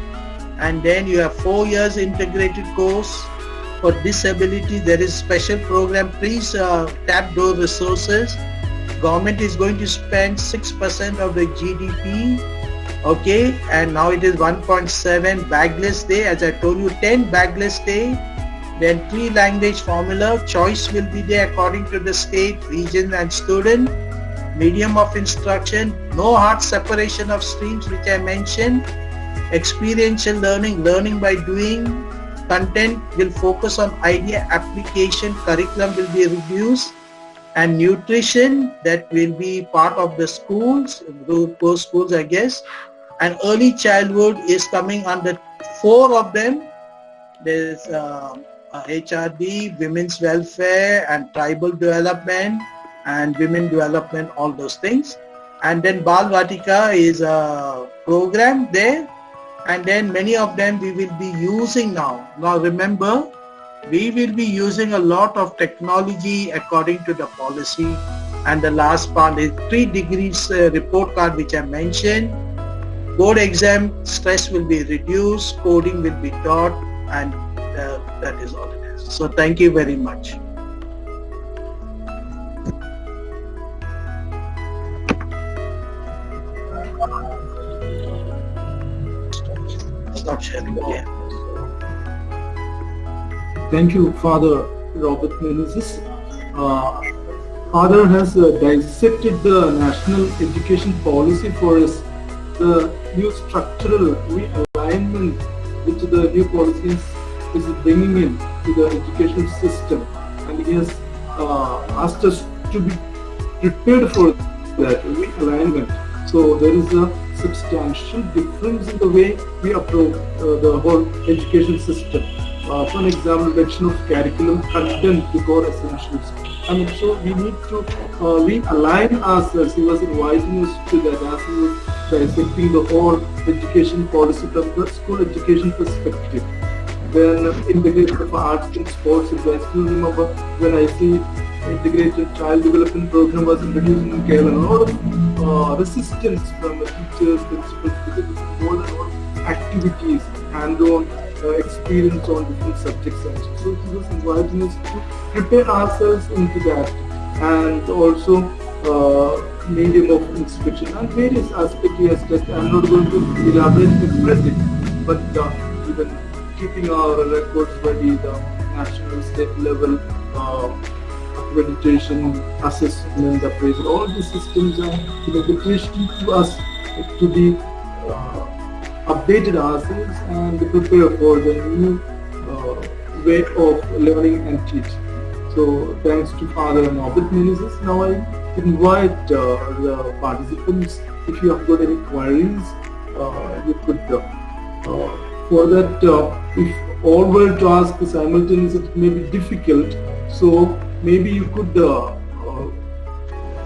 And then you have 4 years integrated course. For disability, there is special program. Please tap those resources. Government is going to spend 6% of the GDP. Okay, and now it is 1.7 bagless day. As I told you, 10 bagless day. Then 3 language formula. Choice will be there according to the state, region and student. Medium of instruction. No hard separation of streams, which I mentioned. Experiential learning, learning by doing. Content will focus on idea application. Curriculum will be reduced. And nutrition, that will be part of the schools, those schools I guess. And early childhood is coming under 4 of them. There's HRD, women's welfare and tribal development and women development, all those things. And then Bal Vatika is a program there, and then many of them we will be using now. Now remember, we will be using a lot of technology according to the policy. And the last part is 3 degrees report card which I mentioned. Board exam stress will be reduced, coding will be taught, and that is all it is. So thank you very much. Stop sharing. Yeah. Thank you, Father Robert Menezes. Father has dissected the national education policy for us, the new structural realignment which the new policies is bringing in to the education system, and he has asked us to be prepared for that realignment. So there is a substantial difference in the way we approach the whole education system. For an example, reduction of curriculum content to core essentials. And so we need to realign ourselves. He was inviting us to that as he was dissecting the whole education policy from the school education perspective. Then integration of arts and sports. I still remember when I see integrated child development program was introduced in Kerala. A lot of resistance from the teachers, principals, because it's more than more activities, hands-on experience on different subjects. So he was inviting us to prepare ourselves into that, and also medium of inspection and various aspects he has touched. I'm not going to elaborate everything, but even keeping our records ready, the national, state level accreditation, assessment, appraisal, all these systems are an invitation to us to be updated ourselves and prepare for the new way of learning and teaching. So thanks to Father Norbert Menezes. Now I invite the participants, if you have got any queries, you could, for that, if all were to ask simultaneously, it may be difficult. So maybe you could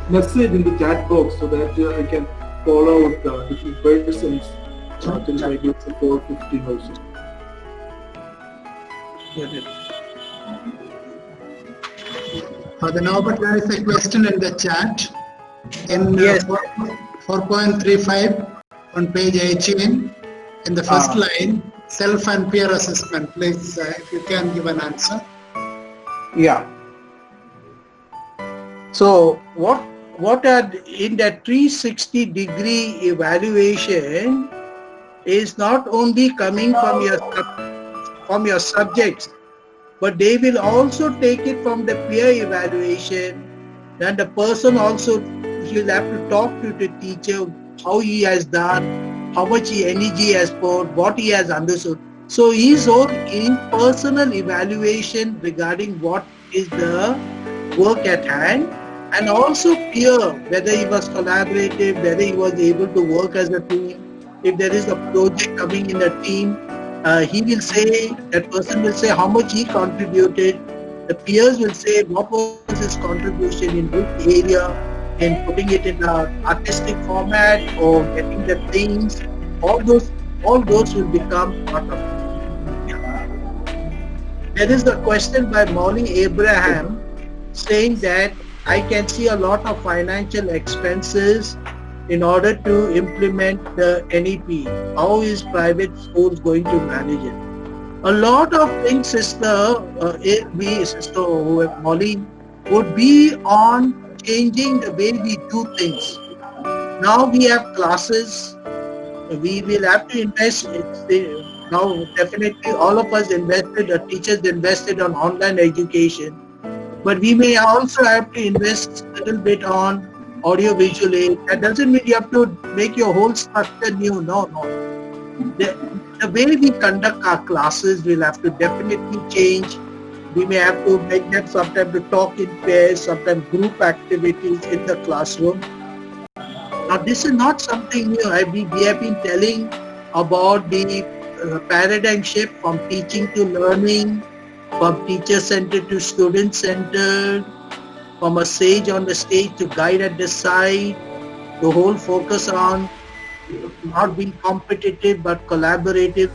message in the chat box so that I can call out different persons till I get to 4:15 also. Father Norbert, there is a question in the chat. In 4.35 on page 18, in the first line, self and peer assessment. Please, if you can give an answer. Yeah. So what are in that 360-degree evaluation is not only coming from your subjects, but they will also take it from the peer evaluation. Then the person also will have to talk to the teacher, how he has done, how much energy he has poured, what he has understood. So his own personal evaluation regarding what is the work at hand, and also peer, whether he was collaborative, whether he was able to work as a team. If there is a project coming in a team, he will say, that person will say how much he contributed. The peers will say what was his contribution in which area, in putting it in an artistic format or getting the things. All those will become part of it. There is a question by Molly Abraham saying that I can see a lot of financial expenses in order to implement the NEP. How is private schools going to manage it? A lot of things, Sister Molly, would be on changing the way we do things. Now we have classes. We will have to invest. Now definitely all of us invested, the teachers invested on online education. But we may also have to invest a little bit on audio-visual aid. That doesn't mean you have to make your whole structure new. No. The way we conduct our classes will have to definitely change. We may have to make them sometimes to talk in pairs, sometimes group activities in the classroom. Now this is not something new. We have been telling about the paradigm shift from teaching to learning, from teacher-centered to student-centered, from a sage on the stage to guide at the side, the whole focus on not being competitive but collaborative.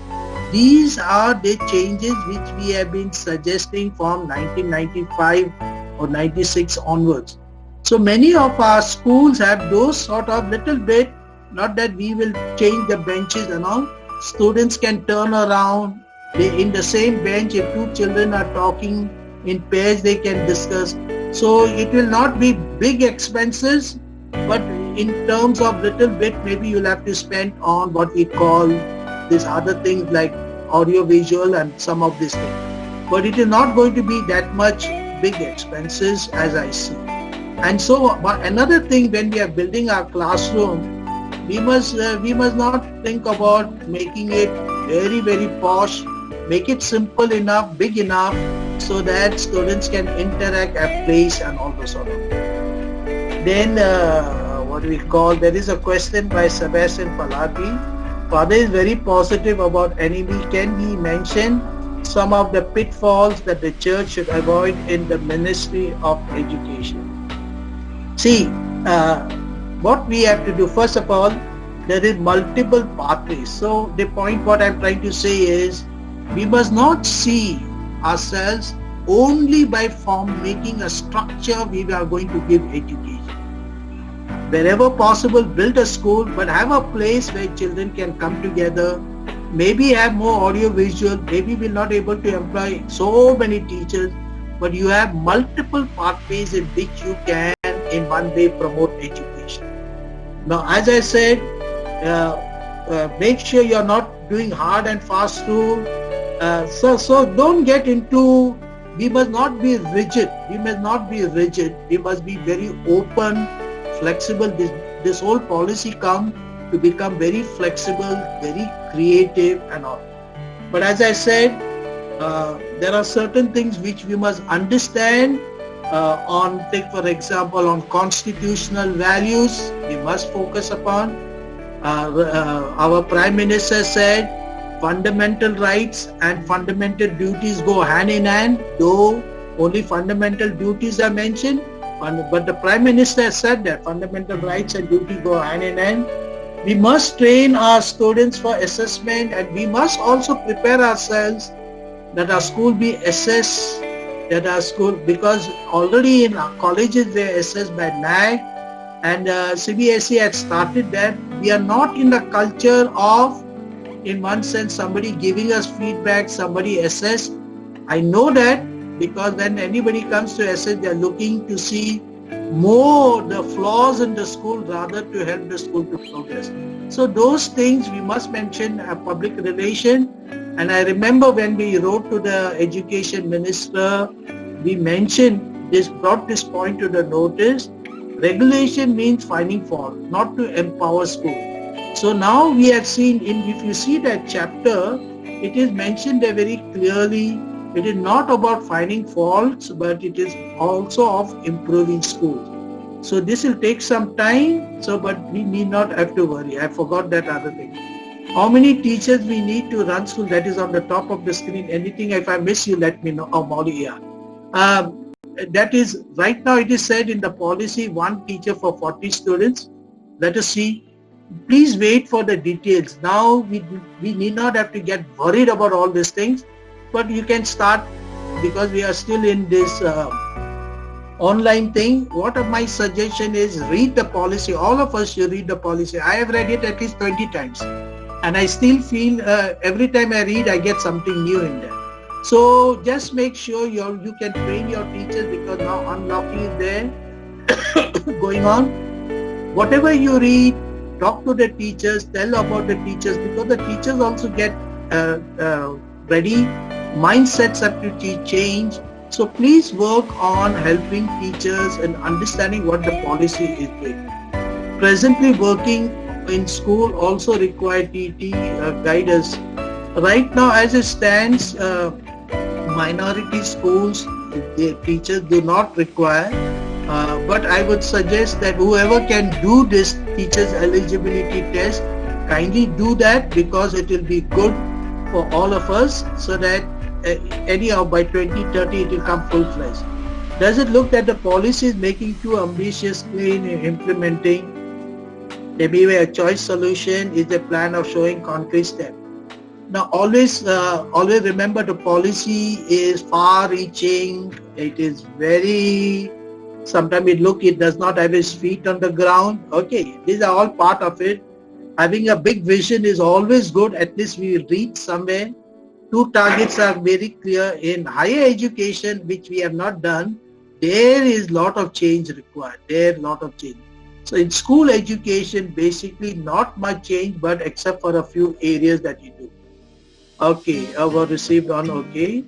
These are the changes which we have been suggesting from 1995 or 96 onwards. So many of our schools have those sort of little bit, not that we will change the benches and all. Students can turn around. In the same bench, if two children are talking in pairs, they can discuss. So it will not be big expenses, but in terms of little bit, maybe you'll have to spend on what we call these other things like audio visual and some of these things. But it is not going to be that much big expenses as I see. And so another thing, when we are building our classroom, we must not think about making it very, very posh. Make it simple enough, big enough, so that students can interact at place and all those sort of things. Then there is a question by Sebastian Palati. Father is very positive about NEP. Can he mention some of the pitfalls that the church should avoid in the ministry of education? See, what we have to do, first of all, there is multiple pathways. So the point what I'm trying to say is, we must not see ourselves only by making a structure we are going to give education. Wherever possible, build a school, but have a place where children can come together, maybe have more audio visual, maybe we're not able to employ so many teachers, but you have multiple pathways in which you can in one way promote education. Now, as I said, make sure you're not doing hard and fast rule. So don't get into, we must not be rigid. We must be very open, flexible. This whole policy come to become very flexible, very creative and all. But as I said, there are certain things which we must understand. Take for example, on constitutional values, we must focus upon. Our Prime Minister said fundamental rights and fundamental duties go hand in hand, though only fundamental duties are mentioned. But the Prime Minister said that fundamental rights and duties go hand in hand. We must train our students for assessment, and we must also prepare ourselves that our school be assessed, because already in our colleges they are assessed by NAAC, and CBSE had started that. We are not in the culture of, in one sense, somebody giving us feedback, somebody assess. I know that, because when anybody comes to assess, they are looking to see more the flaws in the school rather to help the school to progress. So those things we must mention, public relation. And I remember when we wrote to the education minister, we mentioned this, brought this point to the notice. Regulation means finding fault, not to empower school. So now we have seen, if you see that chapter, it is mentioned there very clearly. It is not about finding faults, but it is also of improving schools. So this will take some time, but we need not have to worry. I forgot that other thing. How many teachers we need to run school? That is on the top of the screen. Anything, if I miss you, let me know. Oh, Molly, yeah. That is, right now it is said in the policy, 1 teacher for 40 students. Let us see. Please wait for the details. Now we need not have to get worried about all these things, but you can start, because we are still in this online thing. What my suggestion is, read the policy. All of us should read the policy. I have read it at least 20 times. And I still feel every time I read, I get something new in there. So just make sure you can train your teachers, because now unlocking is there going on. Whatever you read, talk to the teachers, tell about the teachers, because the teachers also get ready. Mindsets have to change. So please work on helping teachers and understanding what the policy is doing. Presently working in school also require TT guidance. Right now, as it stands, minority schools, the teachers do not require. But I would suggest that whoever can do this teachers eligibility test, kindly do that, because it will be good for all of us, so that anyhow by 2030 it will come full-fledged. Does it look that the policy is making too ambitiously in implementing? Maybe a choice solution is a plan of showing concrete steps. Now always remember the policy is far-reaching. It is very, sometimes it does not have its feet on the ground. Okay, these are all part of it. Having a big vision is always good. At least we will reach somewhere. Two targets are very clear. In higher education, which we have not done, there is lot of change required. So in school education, basically not much change, but except for a few areas that you do. Okay, our received on okay.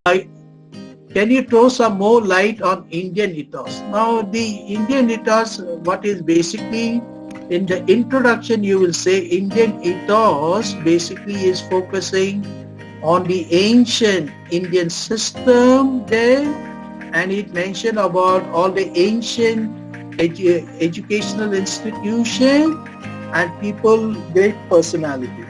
Can you throw some more light on Indian ethos? Now the Indian ethos, what is basically, in the introduction you will say Indian ethos basically is focusing on the ancient Indian system there, and it mentioned about all the ancient educational institution and people, great personality.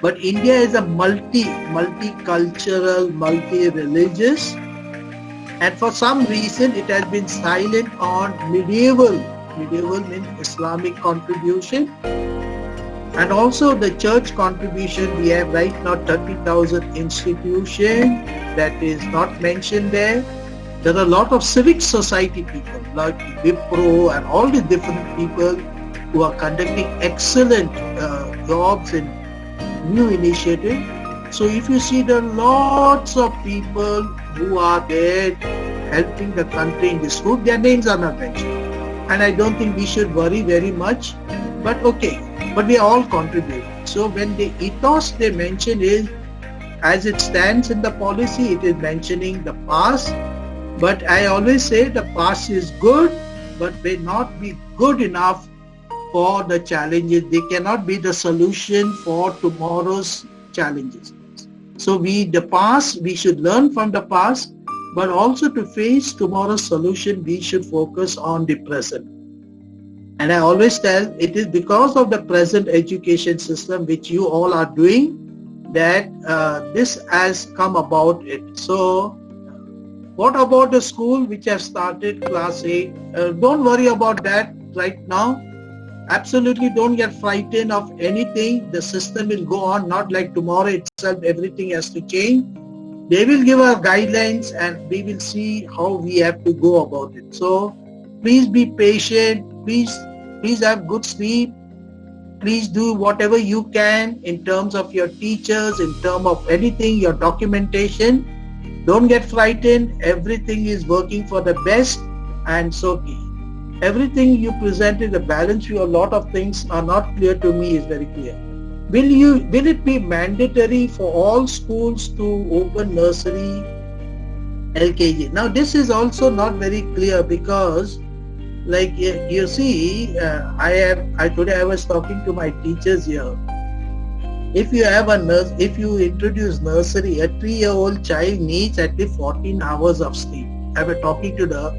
But India is a multicultural, multi-religious, and for some reason it has been silent on medieval means Islamic contribution, and also the church contribution. We have right now 30,000 institutions, that is not mentioned there. There are a lot of civic society people like Wipro and all the different people who are conducting excellent jobs in new initiative. So if you see, there are lots of people who are there helping the country in this group. Their names are not mentioned, and I don't think we should worry very much, but okay, but we all contribute. So when the ethos they mention is, as it stands in the policy, it is mentioning the past, but I always say the past is good, but may not be good enough for the challenges. They cannot be the solution for tomorrow's challenges. So the past, we should learn from the past, but also to face tomorrow's solution, we should focus on the present. And I always tell, it is because of the present education system which you all are doing that this has come about it. So what about the school which has started class 8? Don't worry about that right now. Absolutely don't get frightened of anything. The system will go on, not like tomorrow itself everything has to change. They will give us guidelines and we will see how we have to go about it. So please be patient. Please have good sleep. Please do whatever you can in terms of your teachers, in terms of anything, your documentation. Don't get frightened. Everything is working for the best, and so everything you presented, the balance view, a lot of things are not clear to me is very clear. Will it be mandatory for all schools to open nursery, LKG? Now this is also not very clear because, like you see, today I was talking to my teachers here. If you introduce nursery, a 3-year-old child needs at least 14 hours of sleep. I was talking to the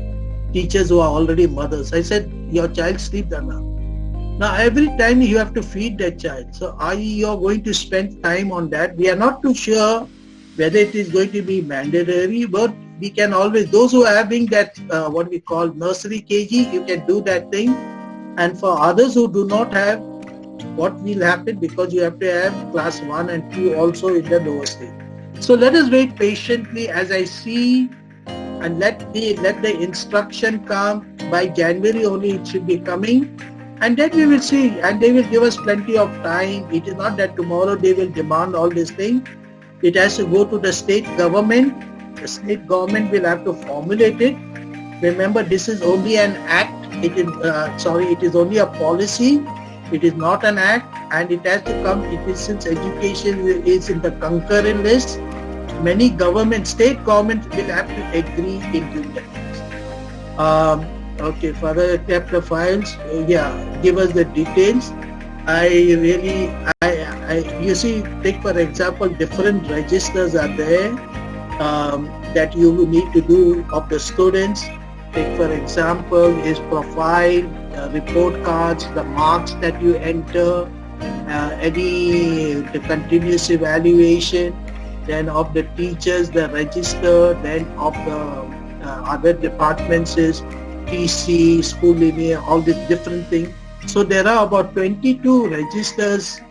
teachers who are already mothers. I said, your child sleeps enough. Now every time you have to feed that child. So are you going to spend time on that? We are not too sure whether it is going to be mandatory, but we can always, those who are having that what we call nursery KG, you can do that thing. And for others who do not have, what will happen, because you have to have class 1 and 2 also in the lower stage. So let us wait patiently as I see, and let the instruction come. By January only it should be coming, and then we will see, and they will give us plenty of time. It is not that tomorrow they will demand all these things. It has to go to the state government. The state government will have to formulate it. Remember, this is only an act. It is only a policy. It is not an act, and it has to come. It is, since education is in the concurrent list, many state governments will have to agree in doing that. Okay, Father, kept the files. Give us the details. You see, take for example, different registers are there that you will need to do of the students. Take for example his profile, report cards, the marks that you enter, the continuous evaluation. then of the teachers, the register, then of the other departments is TC, school linear, all these different things. So there are about 22 registers.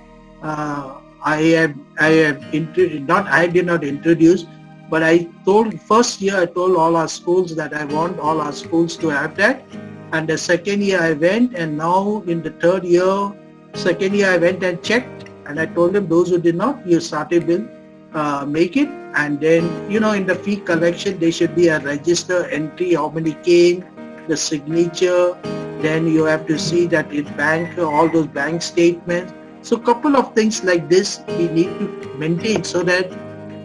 I did not introduce, but I told first year I told all our schools that I want all our schools to have that. And the second year I went, and now in the second year I went and checked, and I told them those who did not, you started will make it. And then, in the fee collection, there should be a register entry, how many came, the signature, then you have to see that it bank, all those bank statements. So couple of things like this we need to maintain so that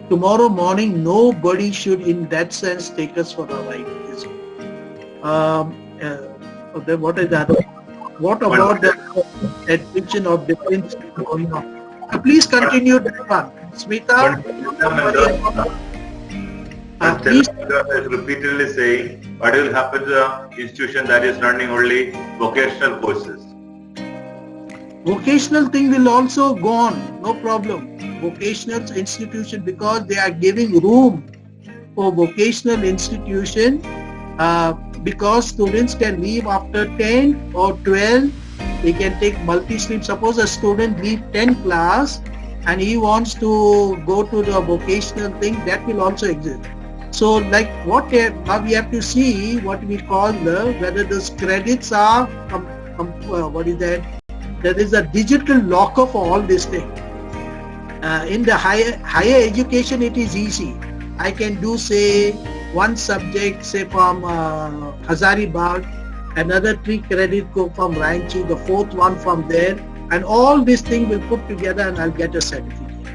tomorrow morning nobody should in that sense take us for a ride. What is that? What about the admission of difference going on? Please continue that one. Smita? Please. Is repeatedly saying what will happen to the institution that is running only vocational courses. Vocational thing will also go on, no problem. Vocational institution, because they are giving room for vocational institution, because students can leave after 10 or 12. They can take multi-stream. Suppose a student leave 10 class and he wants to go to the vocational thing, that will also exist. So like now we have to see what we call whether those credits are, what is that? There is a digital locker for all these things. In the higher education, it is easy. I can do, say, one subject, say from Hazaribagh, another 3 credit go from Ranchi, the 4th one from there, and all these things will put together and I'll get a certificate.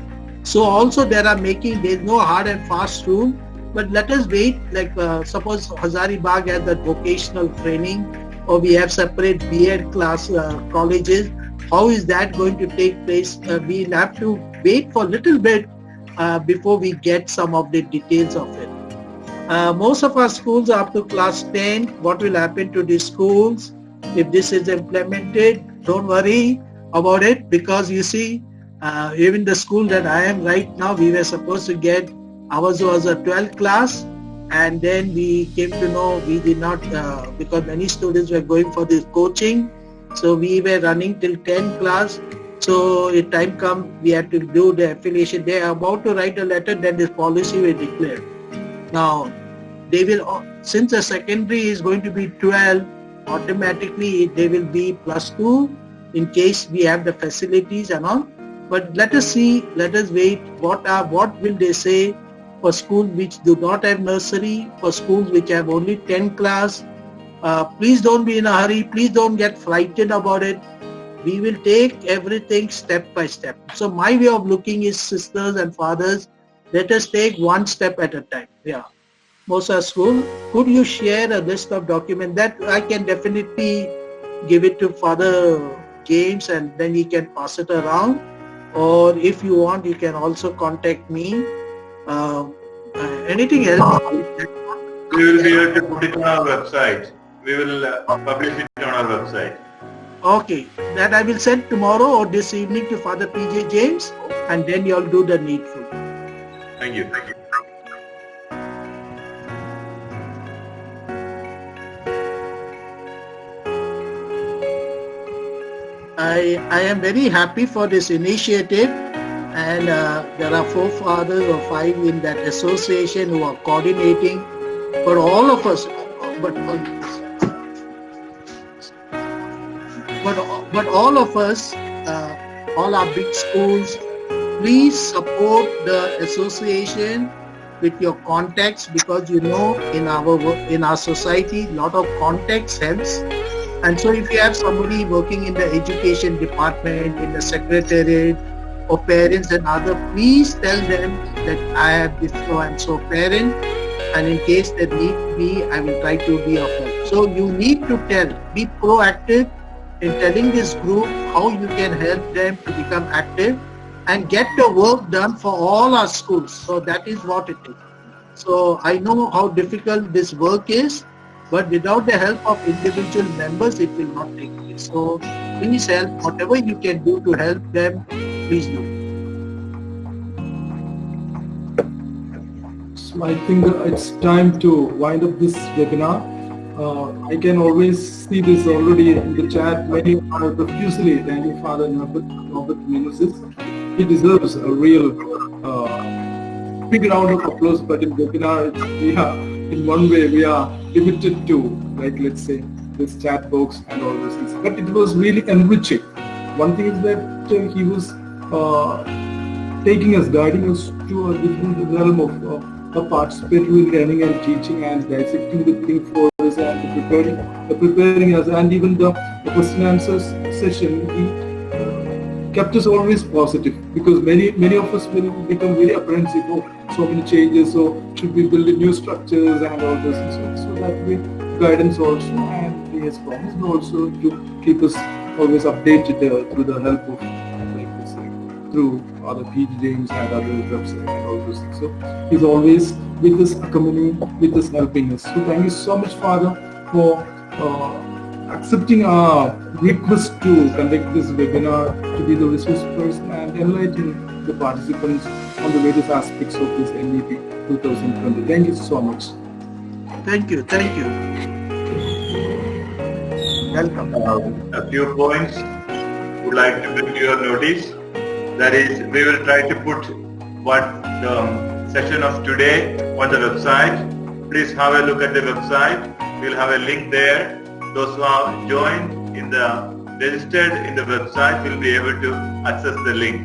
So also there is no hard and fast rule, but let us wait, like suppose Hazaribagh has the vocational training, or we have separate B.Ed class colleges. How is that going to take place? We'll have to wait for a little bit before we get some of the details of it. Most of our schools are up to class 10. What will happen to these schools if this is implemented? Don't worry about it, because you see, even the school that I am right now, we were supposed to get, ours was a 12th class. And then we came to know we did not, because many students were going for this coaching. So we were running till 10 class. So if time come, we had to do the affiliation. They are about to write a letter, then this policy will declare. Now, they will, since the secondary is going to be 12, automatically they will be +2 in case we have the facilities and all. But let us see, let us wait. What will they say for schools which do not have nursery, for schools which have only 10 class? Please don't be in a hurry. Please don't get frightened about it. We will take everything step by step. So my way of looking is, sisters and fathers, let us take one step at a time. Yeah. Most of school, could you share a list of documents? That I can definitely give it to Father James and then he can pass it around. Or if you want, you can also contact me. Anything else? We will be able to put it on our website. We will publish it on our website. Okay, that I will send tomorrow or this evening to Father PJ James, and then you all do the needful. Thank you. Thank you. I am very happy for this initiative, and there are 4 fathers or 5 in that association who are coordinating. For all of us, but all of us, all our big schools, please support the association with your contacts, because in our work, in our society, a lot of contacts helps. And so if you have somebody working in the education department, in the secretariat, or parents and other, please tell them that I have this so and so parent, and in case there need be, I will try to be of help. So you need to be proactive in telling this group how you can help them to become active and get the work done for all our schools. So that is what it is. So I know how difficult this work is, but without the help of individual members, it will not take place. So please help, whatever you can do to help them, please do. So I think it's time to wind up this webinar. I can always see this already in the chat. Many are profusely thanking Father Norbert Meneses. He deserves a real big round of applause. But in webinar, in one way, we are limited to, like, let's say, this chat box and all those things. But it was really enriching. One thing is that he was taking us, guiding us to a different realm of participatory learning and teaching and dissecting the thing for us and preparing us, and even the question and answers session, he kept us always positive, because many of us will become very apprehensive. Oh, so many changes, so should we build new structures and all those things. So that way, guidance also, and he has promised also to keep us always updated through the help of, through other PG James and other websites and all those things. So he's always with us, accompanying, with us, helping us. So thank you so much, Father, for accepting our request to conduct this webinar, to be the resource person and enlighten the participants on the various aspects of this NEP 2020. Thank you so much. Thank you. Welcome. A few points would like to bring to your notice. That is, we will try to put what the session of today on the website. Please have a look at the website. We'll have a link there. Those who are registered in the website will be able to access the link.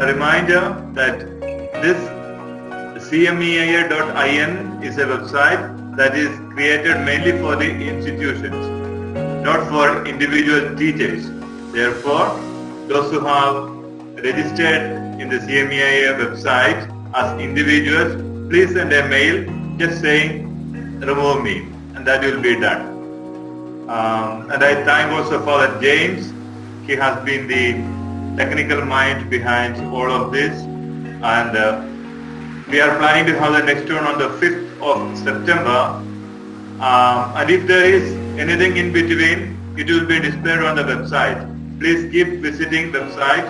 A reminder that this cmeia.in is a website that is created mainly for the institutions, not for individual teachers. Therefore, those who have registered in the CMEIA website as individuals, please send a mail just saying remove me, and that will be done. And I thank also Father James. He has been the technical mind behind all of this, and we are planning to have the next one on the 5th of September. And if there is anything in between, it will be displayed on the website. Please keep visiting the website.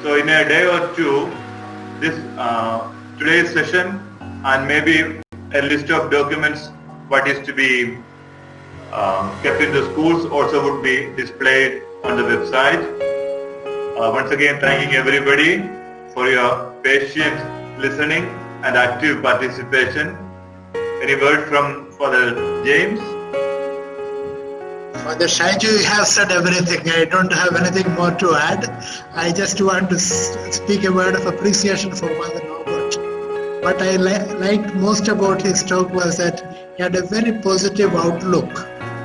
So in a day or two, this today's session and maybe a list of documents what is to be kept in the schools also would be displayed on the website. Once again, thanking everybody for your patient listening and active participation. Any word from Father James? Father Shaiju, you have said everything. I don't have anything more to add. I just want to speak a word of appreciation for Father Norbert. What I liked most about his talk was that he had a very positive outlook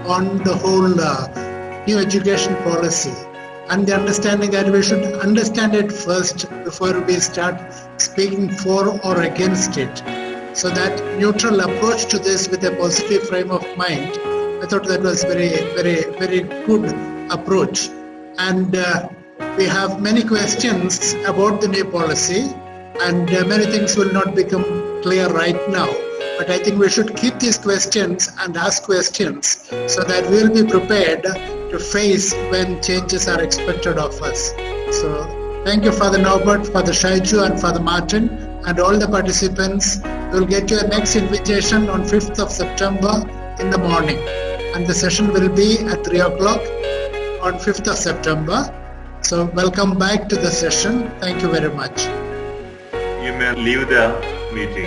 on the whole new education policy, and the understanding that we should understand it first before we start speaking for or against it. So that neutral approach to this with a positive frame of mind, I thought that was very, very, very good approach. And we have many questions about the new policy, and many things will not become clear right now. But I think we should keep these questions and ask questions so that we will be prepared to face when changes are expected of us. So thank you, Father Norbert, Father Shaiju, and Father Martin, and all the participants. We will get your next invitation on 5th of September in the morning. And the session will be at 3 o'clock on 5th of September. So welcome back to the session. Thank you very much. You may leave the meeting.